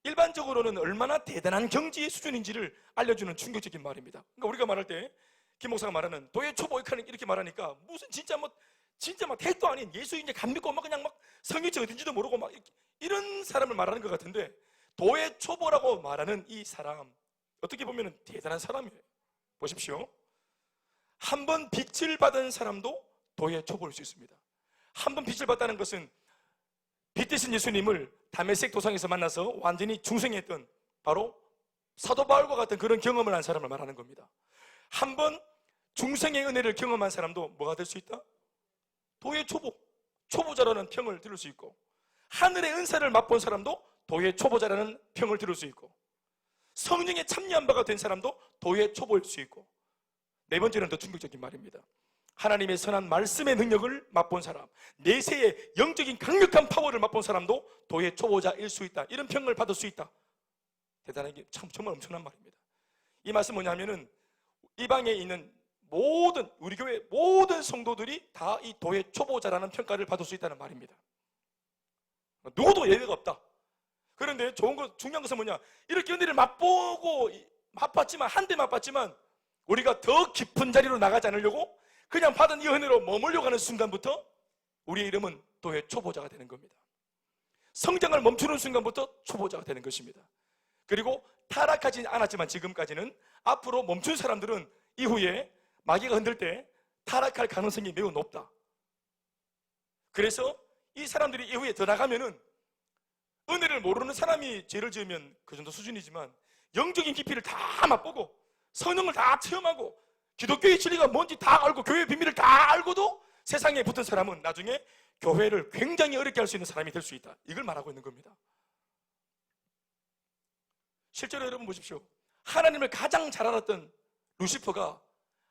Speaker 1: 일반적으로는 얼마나 대단한 경지의 수준인지를 알려주는 충격적인 말입니다. 그러니까 우리가 말할 때 김 목사가 말하는 도의 초보 이렇게 말하니까 무슨 진짜 막 택도 아닌 예수 이제 감 믿고 막 그냥 막 성경이 어딘지도 모르고 막 이런 사람을 말하는 것 같은데, 도의 초보라고 말하는 이 사람 어떻게 보면 대단한 사람이에요. 보십시오. 한 번 빛을 받은 사람도 도의 초보일 수 있습니다. 한 번 빛을 받다는 것은 빛 대신 예수님을 다메섹 도상에서 만나서 완전히 중생했던 바로 사도 바울과 같은 그런 경험을 한 사람을 말하는 겁니다. 한 번 중생의 은혜를 경험한 사람도 뭐가 될 수 있다? 도의 초보자라는 평을 들을 수 있고, 하늘의 은사를 맛본 사람도 도의 초보자라는 평을 들을 수 있고, 성령에 참여한 바가 된 사람도 도의 초보일 수 있고, 네 번째는 더 충격적인 말입니다. 하나님의 선한 말씀의 능력을 맛본 사람, 내세의 영적인 강력한 파워를 맛본 사람도 도의 초보자일 수 있다, 이런 평을 받을 수 있다. 대단한 게 정말 엄청난 말입니다. 이 말씀 뭐냐면은 이 방에 있는 모든 우리 교회 모든 성도들이 다 이 도의 초보자라는 평가를 받을 수 있다는 말입니다. 누구도 예외가 없다. 그런데 중요한 것은 뭐냐, 이렇게 은혜를 맛봤지만 한데 맛봤지만 우리가 더 깊은 자리로 나가지 않으려고 그냥 받은 이 은혜로 머물려고 하는 순간부터 우리의 이름은 도의 초보자가 되는 겁니다. 성장을 멈추는 순간부터 초보자가 되는 것입니다. 그리고 타락하지 않았지만 지금까지는, 앞으로 멈춘 사람들은 이후에 마귀가 흔들 때 타락할 가능성이 매우 높다. 그래서 이 사람들이 이후에 더 나가면은 은혜를 모르는 사람이 죄를 지으면 그 정도 수준이지만 영적인 깊이를 다 맛보고 성령을 다 체험하고 기독교의 진리가 뭔지 다 알고 교회의 비밀을 다 알고도 세상에 붙은 사람은 나중에 교회를 굉장히 어렵게 할 수 있는 사람이 될 수 있다. 이걸 말하고 있는 겁니다. 실제로 여러분 보십시오. 하나님을 가장 잘 알았던 루시퍼가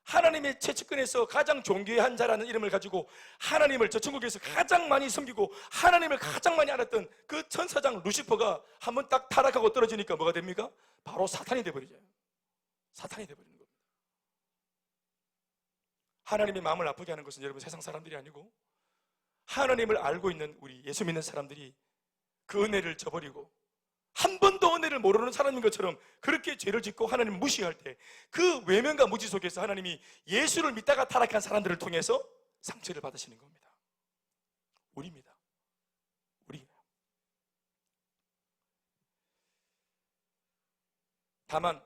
Speaker 1: 하나님의 최측근에서 가장 존귀한 자라는 이름을 가지고 하나님을 저 천국에서 가장 많이 섬기고 하나님을 가장 많이 알았던 그 천사장 루시퍼가 한번 딱 타락하고 떨어지니까 뭐가 됩니까? 바로 사탄이 돼버리죠. 사탄이 돼버리는 겁니다. 하나님의 마음을 아프게 하는 것은 여러분 세상 사람들이 아니고 하나님을 알고 있는 우리 예수 믿는 사람들이 그 은혜를 저버리고 한 번도 은혜를 모르는 사람인 것처럼 그렇게 죄를 짓고 하나님을 무시할 때 그 외면과 무지 속에서 하나님이 예수를 믿다가 타락한 사람들을 통해서 상처를 받으시는 겁니다. 우리입니다. 우리. 다만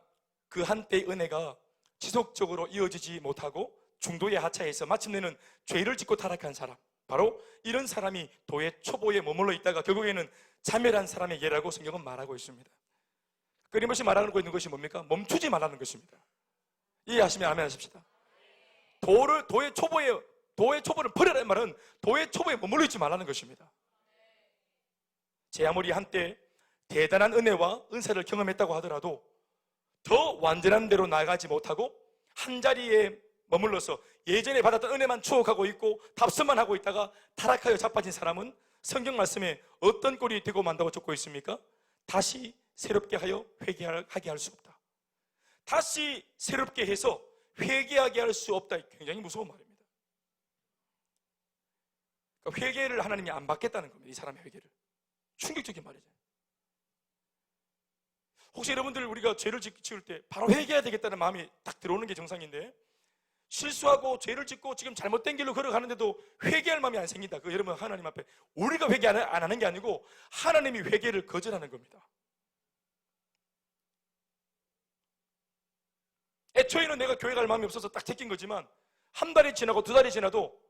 Speaker 1: 그 한때의 은혜가 지속적으로 이어지지 못하고 중도에 하차해서 마침내는 죄를 짓고 타락한 사람, 바로 이런 사람이 도의 초보에 머물러 있다가 결국에는 자멸한 사람의 예라고 성경은 말하고 있습니다. 끊임없이 말하고 있는 것이 뭡니까? 멈추지 말라는 것입니다. 이해하시면 아멘 하십시다. 도의 초보를 버려라는 말은 도의 초보에 머물러 있지 말라는 것입니다. 제 아무리 한때 대단한 은혜와 은사를 경험했다고 하더라도 더 완전한 대로 나아가지 못하고 한 자리에 머물러서 예전에 받았던 은혜만 추억하고 있고 답습만 하고 있다가 타락하여 자빠진 사람은 성경 말씀에 어떤 꼴이 되고 만다고 적고 있습니까? 다시 새롭게 하여 회개하게 할 수 없다. 다시 새롭게 해서 회개하게 할 수 없다. 굉장히 무서운 말입니다. 그러니까 회개를 하나님이 안 받겠다는 겁니다. 이 사람의 회개를. 충격적인 말이죠. 혹시 여러분들 우리가 죄를 지을 때 바로 회개해야 되겠다는 마음이 딱 들어오는 게 정상인데, 실수하고 죄를 짓고 지금 잘못된 길로 걸어가는데도 회개할 마음이 안 생긴다. 그 여러분 하나님 앞에 우리가 회개 안 하는 게 아니고 하나님이 회개를 거절하는 겁니다. 애초에는 내가 교회 갈 마음이 없어서 딱 제낀 거지만 한 달이 지나고 두 달이 지나도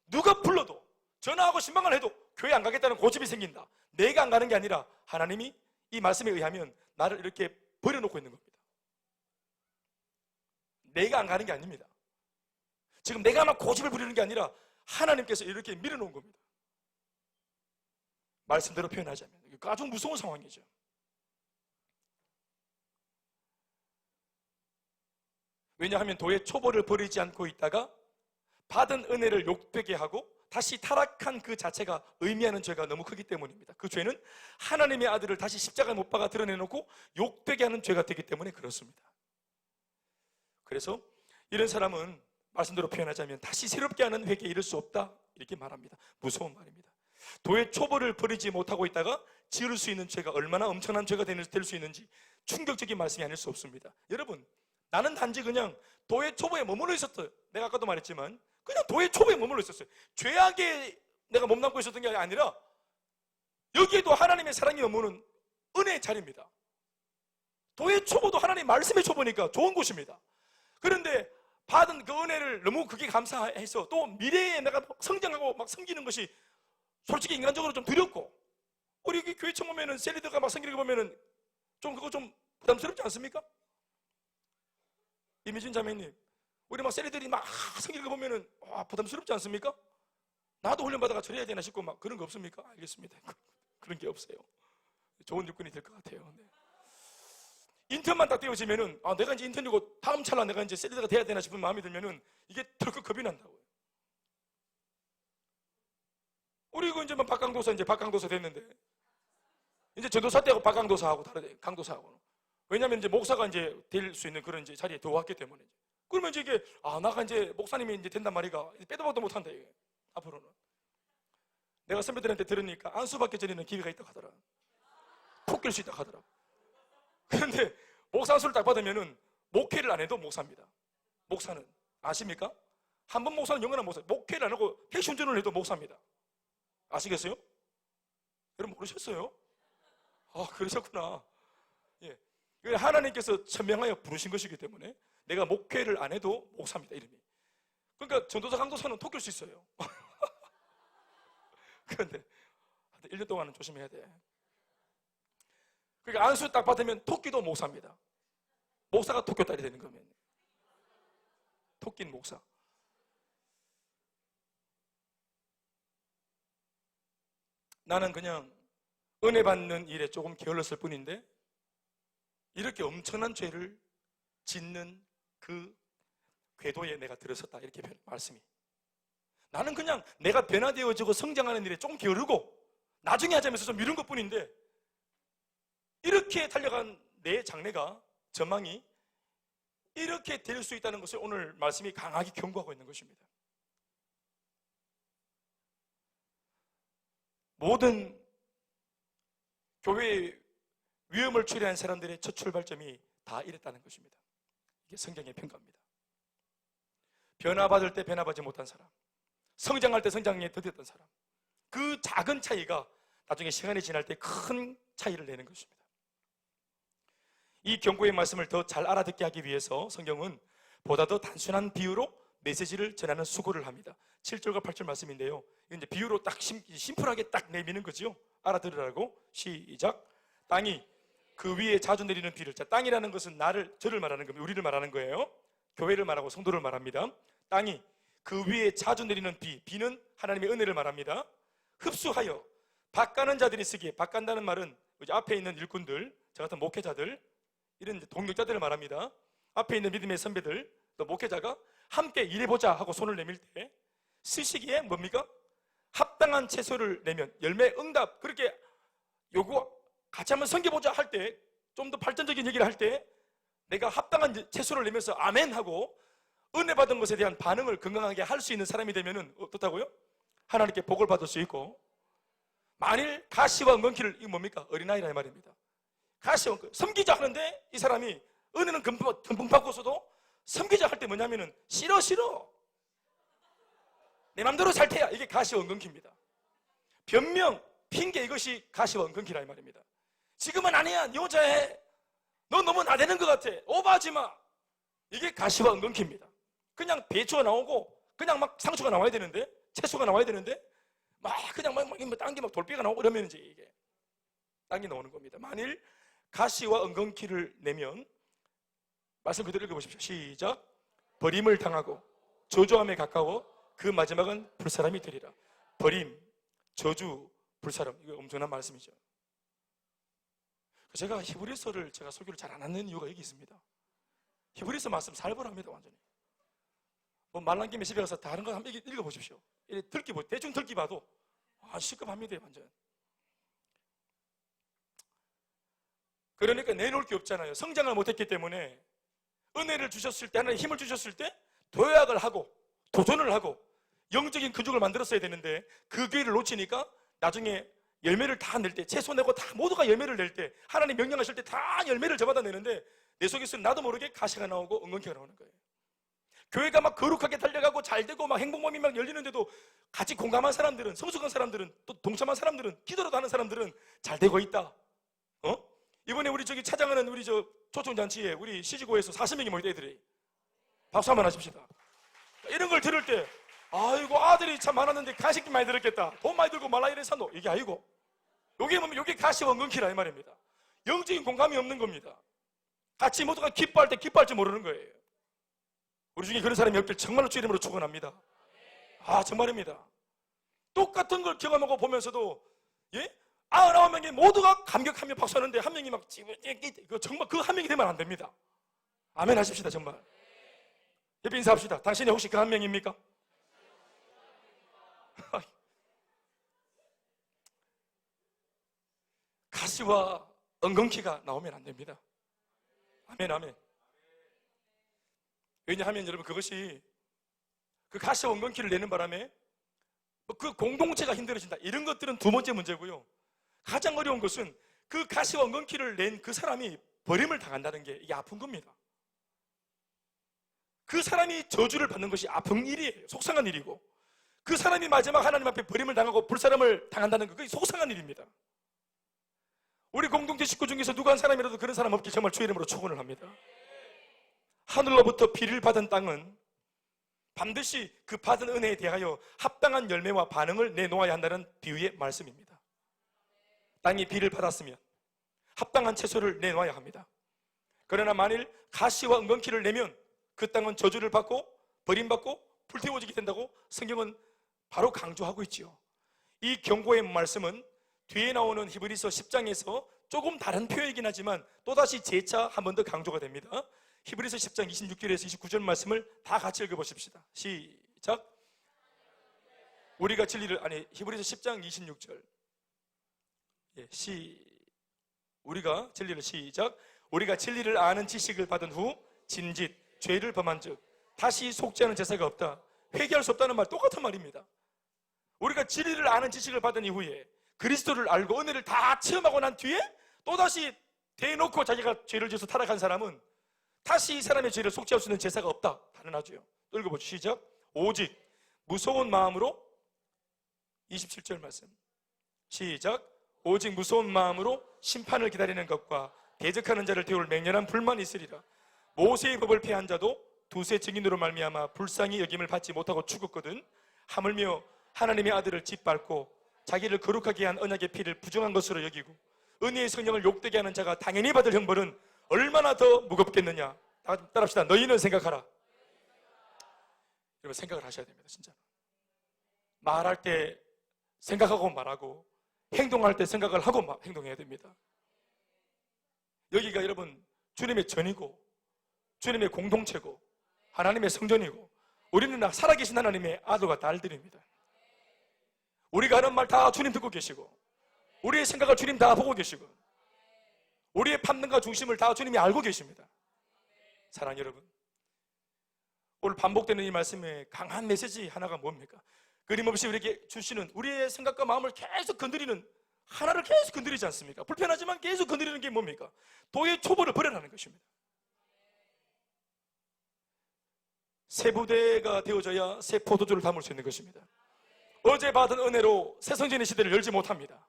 Speaker 1: 누가 불러도 전화하고 신방을 해도 교회 안 가겠다는 고집이 생긴다. 내가 안 가는 게 아니라 하나님이 이 말씀에 의하면 나를 이렇게 버려놓고 있는 겁니다. 내가 안 가는 게 아닙니다. 지금 내가 막 고집을 부리는 게 아니라 하나님께서 이렇게 밀어놓은 겁니다. 말씀대로 표현하자면 아주 무서운 상황이죠. 왜냐하면 도의 초보를 버리지 않고 있다가 받은 은혜를 욕되게 하고 다시 타락한 그 자체가 의미하는 죄가 너무 크기 때문입니다. 그 죄는 하나님의 아들을 다시 십자가에 못 박아 드러내놓고 욕되게 하는 죄가 되기 때문에 그렇습니다. 그래서 이런 사람은 말씀대로 표현하자면 다시 새롭게 하는 회개에 이를 수 없다 이렇게 말합니다. 무서운 말입니다. 도의 초벌을 버리지 못하고 있다가 지을 수 있는 죄가 얼마나 엄청난 죄가 될 수 있는지 충격적인 말씀이 아닐 수 없습니다. 여러분, 나는 단지 그냥 도의 초보에 머물러 있었어요. 내가 아까도 말했지만 그냥 도의 초보에 머물러 있었어요. 죄악에 내가 몸담고 있었던 게 아니라 여기에도 하나님의 사랑이 머무는 은혜의 자리입니다. 도의 초보도 하나님 말씀의 초보니까 좋은 곳입니다. 그런데 받은 그 은혜를 너무 그게 감사해서 또 미래에 내가 성장하고 막 섬기는 것이 솔직히 인간적으로 좀 두렵고, 우리 여기 교회 처음 오면은 셀리더가 막 섬기는 거 보면은 좀 그거 좀 부담스럽지 않습니까? 이미준 자매님, 우리 막 셀리들이 막 섬기는 거 보면은 부담스럽지 않습니까? 나도 훈련받아가 저래야 되나 싶고 막 그런 거 없습니까? 알겠습니다. 그런 게 없어요. 좋은 육군이 될 것 같아요. 네. 인턴만 딱 떼어지면은 내가 이제 인턴이고 다음 찰나 내가 이제 셀리더가 돼야 되나 싶은 마음이 들면은 이게 덜컥 겁이 난다고요. 우리 이거 이제 박강도사 이제 박강도사 됐는데 이제 전도사 때하고 박강도사하고 다르대. 강도사하고는. 왜냐하면 이제 목사가 이제 될 수 있는 그런 이제 자리에 들어왔기 때문에. 그러면 이제 이게 나가 이제 목사님이 이제 된단 말이가 빼도 박도 못한다 이게 앞으로는. 내가 선배들한테 들으니까 안수받기 전에는 기회가 있다고 하더라. 톡 낄 수 있다고 하더라. 그런데 목사 안수를 딱 받으면은 목회를 안 해도 목사입니다. 목사는 아십니까? 한 번 목사는 영원한 목사. 목회를 안 하고 택시운전을 해도 목사입니다. 아시겠어요? 여러분 모르셨어요? 그러셨구나. 예. 하나님께서 천명하여 부르신 것이기 때문에 내가 목회를 안 해도 목사입니다, 이름이. 그러니까 전도사, 강도사는 톡 낄 수 있어요. 그런데 1년 동안은 조심해야 돼. 그러니까 안수 딱 받으면 토끼도 목사입니다. 목사가 토끼딸이 되는 거면. 토끼는 목사. 나는 그냥 은혜 받는 일에 조금 게을렀을 뿐인데 이렇게 엄청난 죄를 짓는 그 궤도에 내가 들어섰다 이렇게 말씀이. 나는 그냥 내가 변화되어지고 성장하는 일에 조금 게으르고 나중에 하자면서 좀 미룬 것뿐인데 이렇게 달려간 내 장래가 전망이 이렇게 될 수 있다는 것을 오늘 말씀이 강하게 경고하고 있는 것입니다. 모든 교회에 위험을 초래한 사람들의 첫 출발점이 다 이랬다는 것입니다. 이게 성경의 평가입니다. 변화받을 때 변화받지 못한 사람, 성장할 때 성장에 더뎠던 사람, 그 작은 차이가 나중에 시간이 지날 때 큰 차이를 내는 것입니다. 이 경고의 말씀을 더 잘 알아듣게 하기 위해서 성경은 보다 더 단순한 비유로 메시지를 전하는 수고를 합니다. 7절과 8절 말씀인데요, 이제 비유로 딱 심플하게 딱 내미는 거죠. 알아들으라고. 시작. 땅이 그 위에 자주 내리는 비를. 자, 땅이라는 것은 저를 말하는 겁니다. 우리를 말하는 거예요. 교회를 말하고 성도를 말합니다. 땅이 그 위에 자주 내리는 비는 하나님의 은혜를 말합니다. 흡수하여 밭가는 자들이 쓰기에, 밭간다는 말은 앞에 있는 일꾼들, 저 같은 목회자들, 이런 동력자들을 말합니다. 앞에 있는 믿음의 선배들, 또 목회자가 함께 일해보자 하고 손을 내밀 때 쓰시기에 뭡니까? 합당한 채소를 내면 열매 응답, 그렇게 요구 같이 한번 섬겨보자 할 때, 좀 더 발전적인 얘기를 할 때 내가 합당한 채소를 내면서 아멘 하고 은혜 받은 것에 대한 반응을 건강하게 할 수 있는 사람이 되면 어떻다고요? 하나님께 복을 받을 수 있고, 만일 가시와 은근키를, 이거 뭡니까? 어린아이라 말입니다. 가시와 은근, 섬기자 하는데 이 사람이 은혜는 듬뿍 받고서도 섬기자 할 때 뭐냐면은 싫어 내 맘대로 살 테야, 이게 가시와 은근키입니다. 변명, 핑계, 이것이 가시와 은근키라 이 말입니다. 지금은 아니야, 네 혼자 해, 너 너무 나대는 것 같아, 오버하지 마, 이게 가시와 은근키입니다. 그냥 배추가 나오고 그냥 막 상추가 나와야 되는데, 채소가 나와야 되는데 막 그냥 막 딴 게 막 돌비가 나오고 이러면 이제 이게 딴 게 나오는 겁니다. 만일 가시와 은근키를 내면, 말씀 그대로 읽어보십시오. 시작. 버림을 당하고 저주함에 가까워 그 마지막은 불사람이 되리라. 버림, 저주, 불사람, 이거 엄청난 말씀이죠. 제가 히브리서를 제가 설교를 잘 안 하는 이유가 여기 있습니다. 히브리서 말씀 살벌합니다. 완전히. 말란 김에 집에 가서 다른 거 한번 읽어보십시오. 대충 듣기 봐도 시급합니다 완전. 그러니까 내놓을 게 없잖아요. 성장을 못했기 때문에. 은혜를 주셨을 때, 하나님 힘을 주셨을 때 도약을 하고 도전을 하고 영적인 근육을 만들었어야 되는데 그 기회를 놓치니까 나중에 열매를 다 낼 때, 채소 내고 다 모두가 열매를 낼 때, 하나님 명령하실 때 다 열매를 저마다 내는데 내 속에서는 나도 모르게 가시가 나오고 엉겅퀴가 나오는 거예요. 교회가 막 거룩하게 달려가고 잘 되고 막 행복맘이 막 열리는데도 같이 공감한 사람들은, 성숙한 사람들은, 또 동참한 사람들은, 기도라도 하는 사람들은 잘 되고 있다. 이번에 우리 저기 찾아가는 우리 저 초청잔치에 우리 시지고에서 40명이 모인 애들이 박수 한번 하십시다. 이런 걸 들을 때 아이고 아들이 참 많았는데 가식이 많이 들었겠다. 돈 많이 들고 말라 이래 산노. 이게 아니고 요게 뭡니까? 요게 가시와 엉겅퀴라 이 말입니다. 영적인 공감이 없는 겁니다. 같이 모두가 기뻐할 때 기뻐할 줄 모르는 거예요. 우리 중에 그런 사람이 없길 정말로 주 이름으로 축원합니다. 정말입니다. 똑같은 걸 경험하고 보면서도 99명이 모두가 감격하며 박수하는데 한 명이 막 정말 그 한 명이 되면 안 됩니다. 아멘 하십시다. 정말 옆에 인사합시다. 당신이 혹시 그 한 명입니까? 가시와 엉겅퀴가 나오면 안 됩니다. 아멘 아멘. 왜냐하면 여러분 그것이 그 가시와 엉겅퀴를 내는 바람에 그 공동체가 힘들어진다. 이런 것들은 두 번째 문제고요. 가장 어려운 것은 그 가시와 엉겅퀴를 낸 그 사람이 버림을 당한다는 게 이게 아픈 겁니다. 그 사람이 저주를 받는 것이 아픈 일이에요. 속상한 일이고 그 사람이 마지막 하나님 앞에 버림을 당하고 불사람을 당한다는 거 그게 속상한 일입니다. 우리 공동체 식구 중에서 누구 한 사람이라도 그런 사람 없기 정말 주의 이름으로 축원을 합니다. 하늘로부터 비를 받은 땅은 반드시 그 받은 은혜에 대하여 합당한 열매와 반응을 내놓아야 한다는 비유의 말씀입니다. 땅이 비를 받았으면 합당한 채소를 내놓아야 합니다. 그러나 만일 가시와 엉겅퀴를 내면 그 땅은 저주를 받고 버림받고 불태워지게 된다고 성경은 바로 강조하고 있지요. 이 경고의 말씀은 뒤에 나오는 히브리서 10장에서 조금 다른 표현이긴 하지만 또다시 재차 한 번 더 강조가 됩니다. 히브리서 10장 26절에서 29절 말씀을 다 같이 읽어보십시다. 시작. 우리가 진리를 히브리서 10장 26절 우리가 진리를 시작. 우리가 진리를 아는 지식을 받은 후 진짓 죄를 범한 즉 다시 속지 않은 제사가 없다. 회개할 수 없다는 말 똑같은 말입니다. 우리가 진리를 아는 지식을 받은 이후에 그리스도를 알고 은혜를 다 체험하고 난 뒤에 또다시 대놓고 자기가 죄를 지어서 타락한 사람은 다시 이 사람의 죄를 속죄할 수 있는 제사가 없다. 단언하죠. 또 읽어보죠. 시작. 오직 무서운 마음으로 27절 말씀 시작. 오직 무서운 마음으로 심판을 기다리는 것과 대적하는 자를 태울 맹렬한 불만이 있으리라. 모세의 법을 폐한 자도 두세 증인으로 말미암아 불쌍히 여김을 받지 못하고 죽었거든. 하물며 하나님의 아들을 짓밟고 자기를 거룩하게 한 언약의 피를 부정한 것으로 여기고 은혜의 성령을 욕되게 하는 자가 당연히 받을 형벌은 얼마나 더 무겁겠느냐. 따라합시다. 너희는 생각하라. 여러분 생각을 하셔야 됩니다. 진짜 말할 때 생각하고 말하고 행동할 때 생각을 하고 행동해야 됩니다. 여기가 여러분 주님의 전이고 주님의 공동체고 하나님의 성전이고 우리는 살아계신 하나님의 아들과 딸들입니다. 우리가 하는 말 다 주님 듣고 계시고 우리의 생각을 주님 다 보고 계시고 우리의 판단과 중심을 다 주님이 알고 계십니다. 사랑하는 여러분, 오늘 반복되는 이 말씀의 강한 메시지 하나가 뭡니까? 끊임없이 우리에게 주시는 우리의 생각과 마음을 계속 건드리는 하나를 계속 건드리지 않습니까? 불편하지만 계속 건드리는 게 뭡니까? 도의 초보를 버려라는 것입니다. 새 부대가 되어져야 새 포도주를 담을 수 있는 것입니다. 어제 받은 은혜로 새 성전의 시대를 열지 못합니다.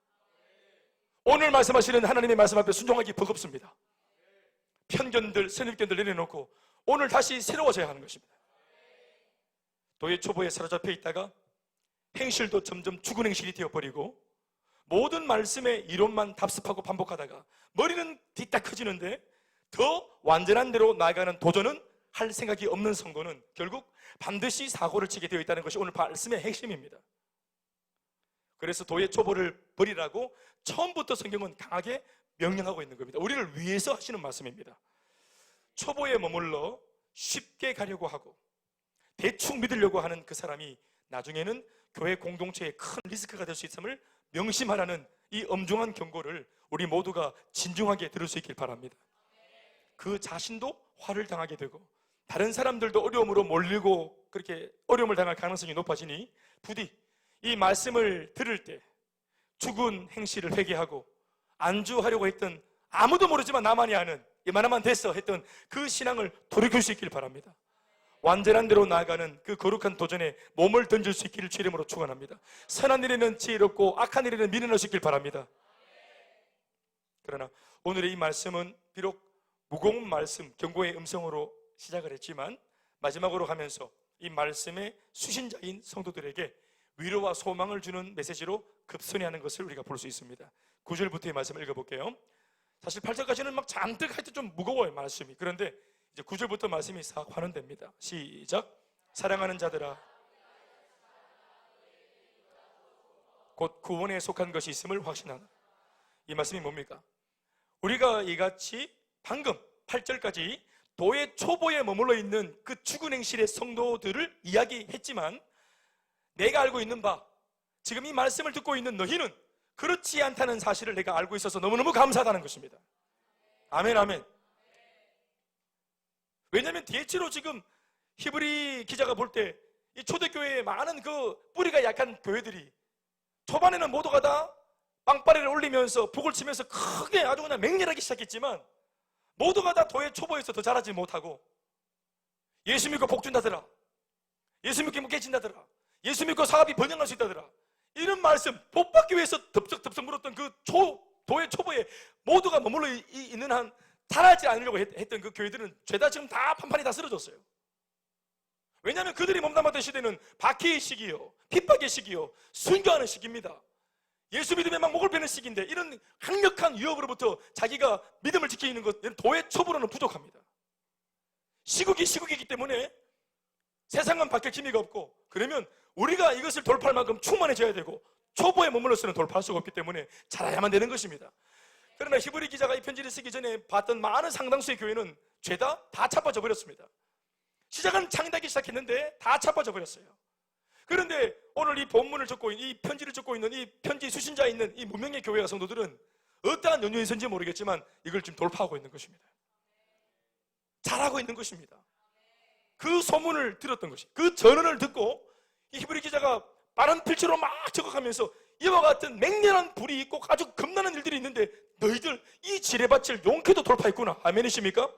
Speaker 1: 오늘 말씀하시는 하나님의 말씀 앞에 순종하기 버겁습니다. 편견들, 선입견들 내려놓고 오늘 다시 새로워져야 하는 것입니다. 도의 초보에 사로잡혀 있다가 행실도 점점 죽은 행실이 되어버리고 모든 말씀의 이론만 답습하고 반복하다가 머리는 뒤딱 커지는데 더 완전한 대로 나아가는 도전은 할 생각이 없는 성도는 결국 반드시 사고를 치게 되어 있다는 것이 오늘 말씀의 핵심입니다. 그래서 도의 초보를 버리라고 처음부터 성경은 강하게 명령하고 있는 겁니다. 우리를 위해서 하시는 말씀입니다. 초보에 머물러 쉽게 가려고 하고 대충 믿으려고 하는 그 사람이 나중에는 교회 공동체에 큰 리스크가 될 수 있음을 명심하라는 이 엄중한 경고를 우리 모두가 진중하게 들을 수 있길 바랍니다. 그 자신도 화를 당하게 되고 다른 사람들도 어려움으로 몰리고 그렇게 어려움을 당할 가능성이 높아지니 부디 이 말씀을 들을 때 죽은 행실을 회개하고 안주하려고 했던, 아무도 모르지만 나만이 아는, 이만하면 됐어 했던 그 신앙을 돌이킬 수 있길 바랍니다. 완전한 대로 나아가는 그 거룩한 도전에 몸을 던질 수 있기를 주 이름으로 축원합니다. 선한 일에는 지혜롭고 악한 일에는 미련할 수 있길 바랍니다. 그러나 오늘의 이 말씀은 비록 무거운 말씀, 경고의 음성으로 시작을 했지만 마지막으로 가면서 이 말씀의 수신자인 성도들에게 위로와 소망을 주는 메시지로 급선회하는 것을 우리가 볼 수 있습니다. 9절부터의 말씀을 읽어볼게요. 사실 8절까지는 막 잔뜩 할 때 좀 무거워요, 말씀이. 그런데 이제 9절부터 말씀이 싹 환원됩니다. 시작. 사랑하는 자들아, 곧 구원에 속한 것이 있음을 확신하라. 이 말씀이 뭡니까? 우리가 이같이 방금 8절까지 도의 초보에 머물러 있는 그 죽은 행실의 성도들을 이야기했지만, 내가 알고 있는 바, 지금 이 말씀을 듣고 있는 너희는 그렇지 않다는 사실을 내가 알고 있어서 너무너무 감사하다는 것입니다. 아멘, 아멘. 왜냐하면 DH로 지금 히브리 기자가 볼 때 이 초대교회의 많은 그 뿌리가 약한 교회들이 초반에는 모두가 다 빵빠레를 올리면서 북을 치면서 크게 아주 그냥 맹렬하게 시작했지만 모두가 다 도의 초보에서 더 잘하지 못하고, 예수 믿고 복 준다더라, 예수 믿고 깨진다더라, 예수 믿고 사업이 번영할 수 있다더라, 이런 말씀, 복 받기 위해서 덥석덥석 물었던 그 도의 초보에 모두가 머물러 있는 한 잘하지 않으려고 했던 그 교회들은 죄다 지금 다 판판이 다 쓰러졌어요. 왜냐하면 그들이 몸담았던 시대는 박해의 시기요, 핍박의 시기요, 순교하는 시기입니다. 예수 믿음에 막 목을 베는 시기인데, 이런 강력한 유혹으로부터 자기가 믿음을 지키는 것, 도의 초보로는 부족합니다. 시국이기 때문에 세상은 바뀔 기미가 없고, 그러면 우리가 이것을 돌파할 만큼 충만해져야 되고, 초보에 머물러서는 돌파할 수가 없기 때문에 잘해야만 되는 것입니다. 그러나 히브리 기자가 이 편지를 쓰기 전에 봤던 많은 상당수의 교회는 죄다 다 차빠져 버렸습니다. 시작은 창의하기 시작했는데 다 차빠져 버렸어요. 그런데 오늘 이 본문을 적고 있는, 이 편지를 적고 있는 이 편지 수신자에 있는 이 무명의 교회와 성도들은 어떠한 연유에서인지 모르겠지만 이걸 지금 돌파하고 있는 것입니다. 잘하고 있는 것입니다. 그 소문을 들었던 것이, 그 전언을 듣고 이 히브리 기자가 빠른 필체로 막 적어가면서 이와 같은 맹렬한 불이 있고 아주 겁나는 일들이 있는데 너희들 이 지뢰밭을 용케도 돌파했구나. 아멘이십니까?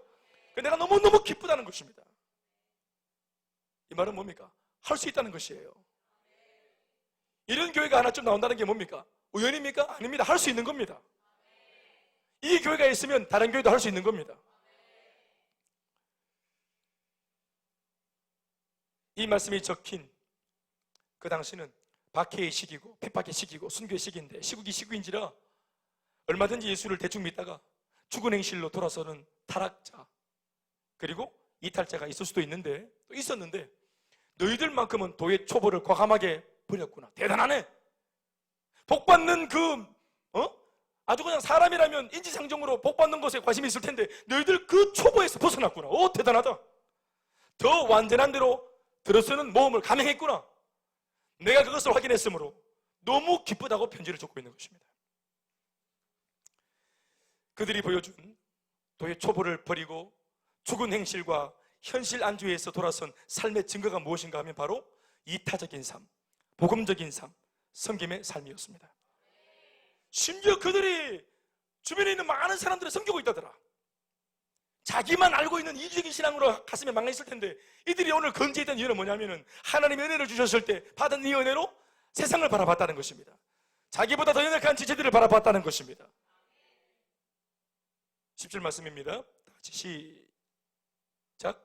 Speaker 1: 내가 너무너무 기쁘다는 것입니다. 이 말은 뭡니까? 할 수 있다는 것이에요. 이런 교회가 하나쯤 나온다는 게 뭡니까? 우연입니까? 아닙니다. 할 수 있는 겁니다. 이 교회가 있으면 다른 교회도 할 수 있는 겁니다. 이 말씀이 적힌 그 당시는 박해의 시기고 핍박의 시기고 순교의 시기인데, 시국이 시국인지라 얼마든지 예수를 대충 믿다가 죽은 행실로 돌아서는 타락자, 그리고 이탈자가 있을 수도 있는데, 또 있었는데, 너희들만큼은 도의 초보를 과감하게 버렸구나. 대단하네. 복받는 아주 그냥 사람이라면 인지상정으로 복받는 것에 관심이 있을 텐데 너희들 그 초보에서 벗어났구나. 오, 대단하다. 더 완전한 대로 들어서는 모험을 감행했구나. 내가 그것을 확인했으므로 너무 기쁘다고 편지를 적고 있는 것입니다. 그들이 보여준 도의 초보를 버리고 죽은 행실과 현실 안주에서 돌아선 삶의 증거가 무엇인가 하면 바로 이타적인 삶, 복음적인 삶, 섬김의 삶이었습니다. 심지어 그들이 주변에 있는 많은 사람들을 섬기고 있다더라. 자기만 알고 있는 이기적인 신앙으로 가슴에 망해있을 텐데, 이들이 오늘 건재했던 이유는 뭐냐면은 하나님의 은혜를 주셨을 때 받은 이 은혜로 세상을 바라봤다는 것입니다. 자기보다 더 연약한 지체들을 바라봤다는 것입니다. 10절 말씀입니다. 다 같이 시작.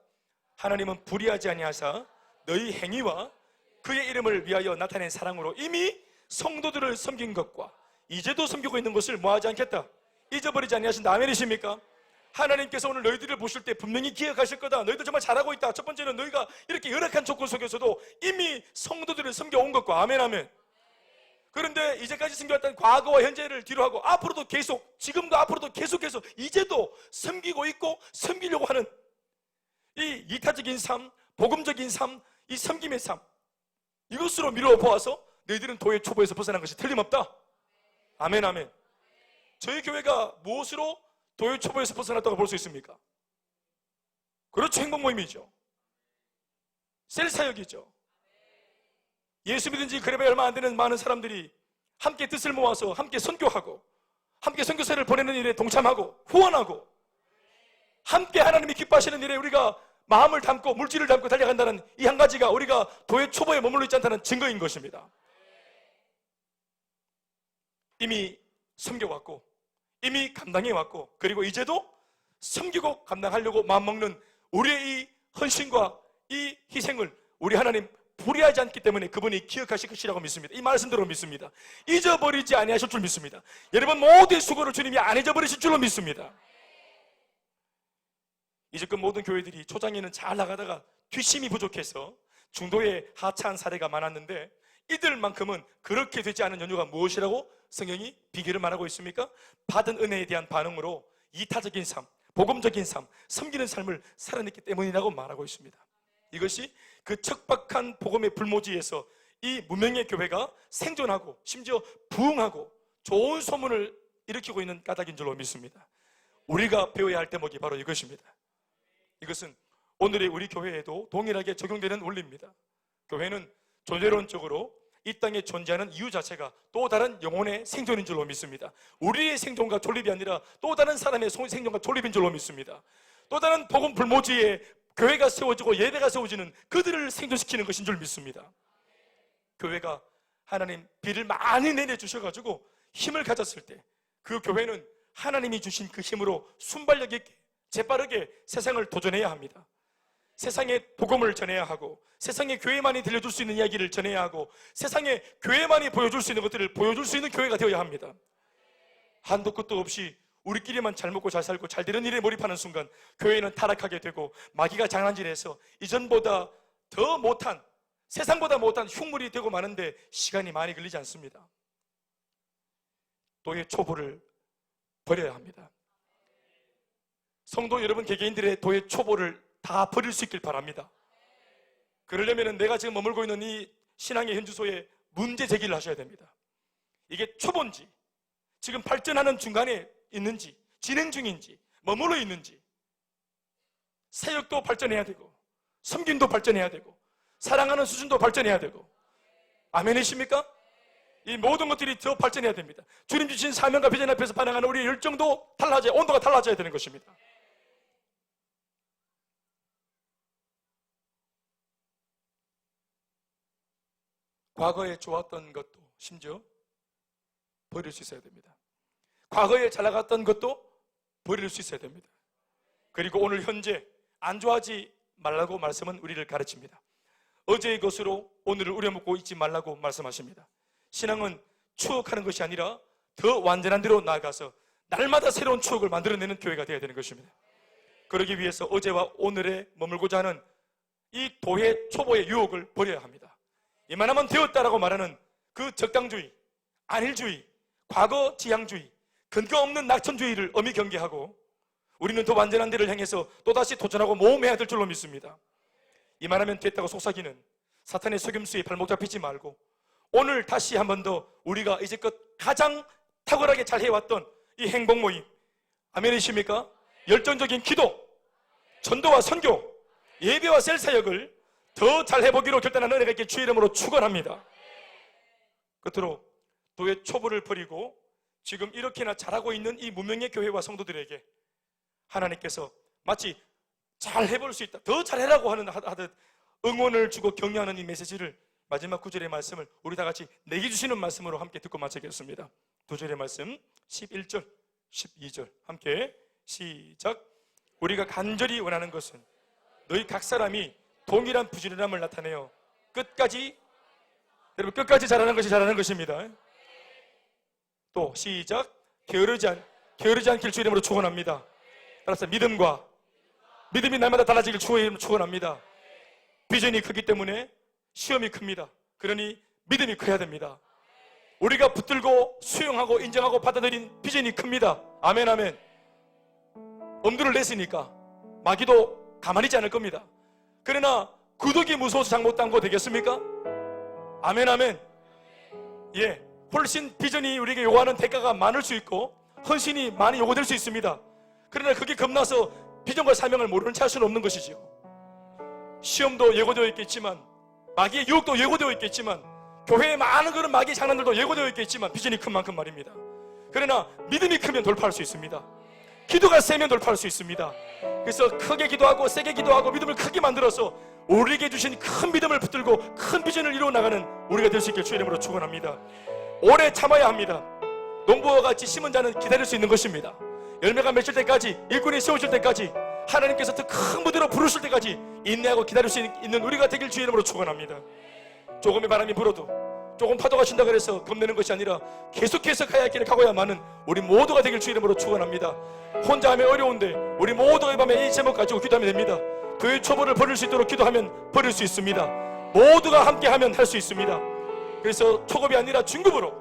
Speaker 1: 하나님은 불의하지 아니하사 너희 행위와 그의 이름을 위하여 나타낸 사랑으로 이미 성도들을 섬긴 것과 이제도 섬기고 있는 것을 뭐하지 않겠다, 잊어버리지 아니하신다. 아멘이십니까? 하나님께서 오늘 너희들을 보실 때 분명히 기억하실 거다. 너희들 정말 잘하고 있다. 첫 번째는 너희가 이렇게 열악한 조건 속에서도 이미 성도들을 섬겨온 것과, 아멘 아멘. 그런데 이제까지 섬겨왔던 과거와 현재를 뒤로 하고 앞으로도 계속, 지금도 앞으로도 계속해서 이제도 섬기고 있고 섬기려고 하는 이 이타적인 삶, 복음적인 삶, 이 섬김의 삶, 이것으로 미루어 보아서 너희들은 도의 초보에서 벗어난 것이 틀림없다. 아멘, 아멘. 저희 교회가 무엇으로 도의 초보에서 벗어났다고 볼 수 있습니까? 그렇죠. 행복 모임이죠. 셀 사역이죠. 예수 믿은 지 그래봐야 얼마 안 되는 많은 사람들이 함께 뜻을 모아서 함께 선교하고 함께 선교사를 보내는 일에 동참하고 후원하고 함께 하나님이 기뻐하시는 일에 우리가 마음을 담고 물질을 담고 달려간다는 이 한 가지가 우리가 도의 초보에 머물러 있지 않다는 증거인 것입니다. 이미 섬겨왔고 이미 감당해왔고 그리고 이제도 섬기고 감당하려고 마음먹는 우리의 이 헌신과 이 희생을 우리 하나님 불의하지 않기 때문에 그분이 기억하실 것이라고 믿습니다. 이 말씀대로 믿습니다. 잊어버리지 아니하실 줄 믿습니다. 여러분 모두의 수고를 주님이 안 잊어버리실 줄로 믿습니다. 이제껏 모든 교회들이 초장에는 잘 나가다가 뒷심이 부족해서 중도에 하차한 사례가 많았는데 이들만큼은 그렇게 되지 않은 연유가 무엇이라고 성경이 비결을 말하고 있습니까? 받은 은혜에 대한 반응으로 이타적인 삶, 복음적인 삶, 섬기는 삶을 살아냈기 때문이라고 말하고 있습니다. 이것이 그 척박한 복음의 불모지에서 이 무명의 교회가 생존하고 심지어 부흥하고 좋은 소문을 일으키고 있는 까닭인 줄로 믿습니다. 우리가 배워야 할 대목이 바로 이것입니다. 이것은 오늘의 우리 교회에도 동일하게 적용되는 원리입니다. 교회는 존재론적으로 이 땅에 존재하는 이유 자체가 또 다른 영혼의 생존인 줄로 믿습니다. 우리의 생존과 존립이 아니라 또 다른 사람의 생존과 존립인 줄로 믿습니다. 또 다른 복음 불모지에 교회가 세워지고 예배가 세워지는 그들을 생존시키는 것인 줄 믿습니다. 교회가 하나님 비를 많이 내려주셔가지고 힘을 가졌을 때 그 교회는 하나님이 주신 그 힘으로 순발력 있게 재빠르게 세상을 도전해야 합니다. 세상에 복음을 전해야 하고 세상에 교회만이 들려줄 수 있는 이야기를 전해야 하고 세상에 교회만이 보여줄 수 있는 것들을 보여줄 수 있는 교회가 되어야 합니다. 한도 끝도 없이 우리끼리만 잘 먹고 잘 살고 잘 되는 일에 몰입하는 순간 교회는 타락하게 되고 마귀가 장난질해서 이전보다 더 못한 세상보다 못한 흉물이 되고 마는데 시간이 많이 걸리지 않습니다. 도의 초보를 버려야 합니다. 성도 여러분 개개인들의 도의 초보를 다 버릴 수 있길 바랍니다. 그러려면 내가 지금 머물고 있는 이 신앙의 현주소에 문제 제기를 하셔야 됩니다. 이게 초보인지 지금 발전하는 중간에 있는지 진행 중인지 머물러 있는지 사역도 발전해야 되고 섬김도 발전해야 되고 사랑하는 수준도 발전해야 되고 아멘이십니까? 이 모든 것들이 더 발전해야 됩니다. 주님 주신 사명과 비전 앞에서 반응하는 우리의 열정도 달라져야 온도가 달라져야 되는 것입니다. 과거에 좋았던 것도 심지어 버릴 수 있어야 됩니다. 과거에 잘 나갔던 것도 버릴 수 있어야 됩니다. 그리고 오늘 현재 안 좋아하지 말라고 말씀은 우리를 가르칩니다. 어제의 것으로 오늘을 우려먹고 있지 말라고 말씀하십니다. 신앙은 추억하는 것이 아니라 더 완전한 대로 나아가서 날마다 새로운 추억을 만들어내는 교회가 되어야 되는 것입니다. 그러기 위해서 어제와 오늘에 머물고자 하는 이 도의 초보의 유혹을 버려야 합니다. 이만하면 되었다라고 말하는 그 적당주의, 안일주의, 과거 지향주의, 근거 없는 낙천주의를 엄히 경계하고 우리는 더 완전한 데를 향해서 또다시 도전하고 모험해야 될 줄로 믿습니다. 이만하면 됐다고 속삭이는 사탄의 속임수에 발목 잡히지 말고 오늘 다시 한 번 더 우리가 이제껏 가장 탁월하게 잘 해왔던 이 행복 모임, 아멘이십니까? 열정적인 기도, 전도와 선교, 예배와 셀 사역을 더 잘 해보기로 결단한 은혜가 있게 주의 이름으로 축원합니다. 끝으로 도의 초보를 버리고 지금 이렇게나 잘하고 있는 이 무명의 교회와 성도들에게 하나님께서 마치 잘 해볼 수 있다, 더 잘해라고 하듯 응원을 주고 격려하는 이 메시지를 마지막 9절의 말씀을 우리 다 같이 내게 주시는 말씀으로 함께 듣고 마치겠습니다. 2절의 말씀 11절 12절 함께 시작. 우리가 간절히 원하는 것은 너희 각 사람이 동일한 부지런함을 나타내어 끝까지, 여러분 끝까지 잘하는 것이 잘하는 것입니다. 또 시작. 게으르지 않길 주의 이름으로 축원합니다. 따라서 믿음이 날마다 달라지길 주의 이름으로 축원합니다. 비전이 크기 때문에 시험이 큽니다. 그러니 믿음이 커야 됩니다. 우리가 붙들고 수용하고 인정하고 받아들인 비전이 큽니다. 아멘 아멘. 엄두를 냈으니까 마귀도 가만히 있지 않을 겁니다. 그러나 구독이 무서워서 장 못 담고 되겠습니까? 아멘, 아멘. 예, 훨씬 비전이 우리에게 요구하는 대가가 많을 수 있고 헌신이 많이 요구될 수 있습니다. 그러나 그게 겁나서 비전과 사명을 모르는 채 할 수는 없는 것이죠. 시험도 예고되어 있겠지만, 마귀의 유혹도 예고되어 있겠지만, 교회에 많은 그런 마귀의 장난들도 예고되어 있겠지만, 비전이 큰 만큼 말입니다. 그러나 믿음이 크면 돌파할 수 있습니다. 기도가 세면 돌파할 수 있습니다. 그래서 크게 기도하고 세게 기도하고 믿음을 크게 만들어서 우리에게 주신 큰 믿음을 붙들고 큰 비전을 이루어 나가는 우리가 될 수 있길 주의 이름으로 축원합니다. 오래 참아야 합니다. 농부와 같이 심은 자는 기다릴 수 있는 것입니다. 열매가 맺힐 때까지, 일꾼이 세워질 때까지, 하나님께서 더 큰 무대로 부르실 때까지 인내하고 기다릴 수 있는 우리가 되길 주의 이름으로 축원합니다. 조금의 바람이 불어도, 조금 파도가 친다 그래서 겁내는 것이 아니라 계속해서 가야 할 길을 가고야만은 우리 모두가 되길 주의 이름으로 축원합니다. 혼자 하면 어려운데 우리 모두가 이 밤에 이 제목 가지고 기도하면 됩니다. 교회 초보를 버릴 수 있도록 기도하면 버릴 수 있습니다. 모두가 함께하면 할 수 있습니다. 그래서 초급이 아니라 중급으로,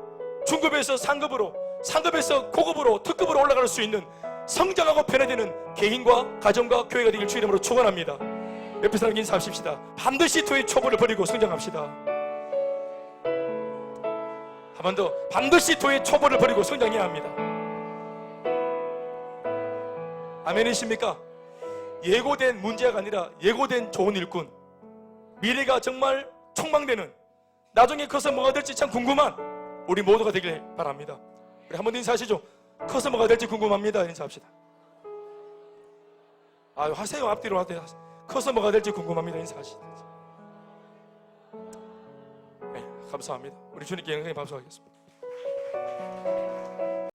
Speaker 1: 중급에서 상급으로, 상급에서 고급으로, 특급으로 올라갈 수 있는 성장하고 변화되는 개인과 가정과 교회가 되길 주의 이름으로 축원합니다. 옆에 사람 인사하십시다. 반드시 교회 초보를 버리고 성장합시다. 한 번 더, 반드시 교회 초보를 버리고 성장해야 합니다. 아멘이십니까? 예고된 문제가 아니라 예고된 좋은 일꾼, 미래가 정말 촉망되는, 나중에 커서 뭐가 될지 참 궁금한 우리 모두가 되길 바랍니다. 우리 한번 인사하시죠. 커서 뭐가 될지 궁금합니다. 인사합시다. 아유, 하세요. 앞뒤로 하세요. 커서 뭐가 될지 궁금합니다. 인사하시다. 네, 감사합니다. 우리 주님께 영광의 박수 하겠습니다.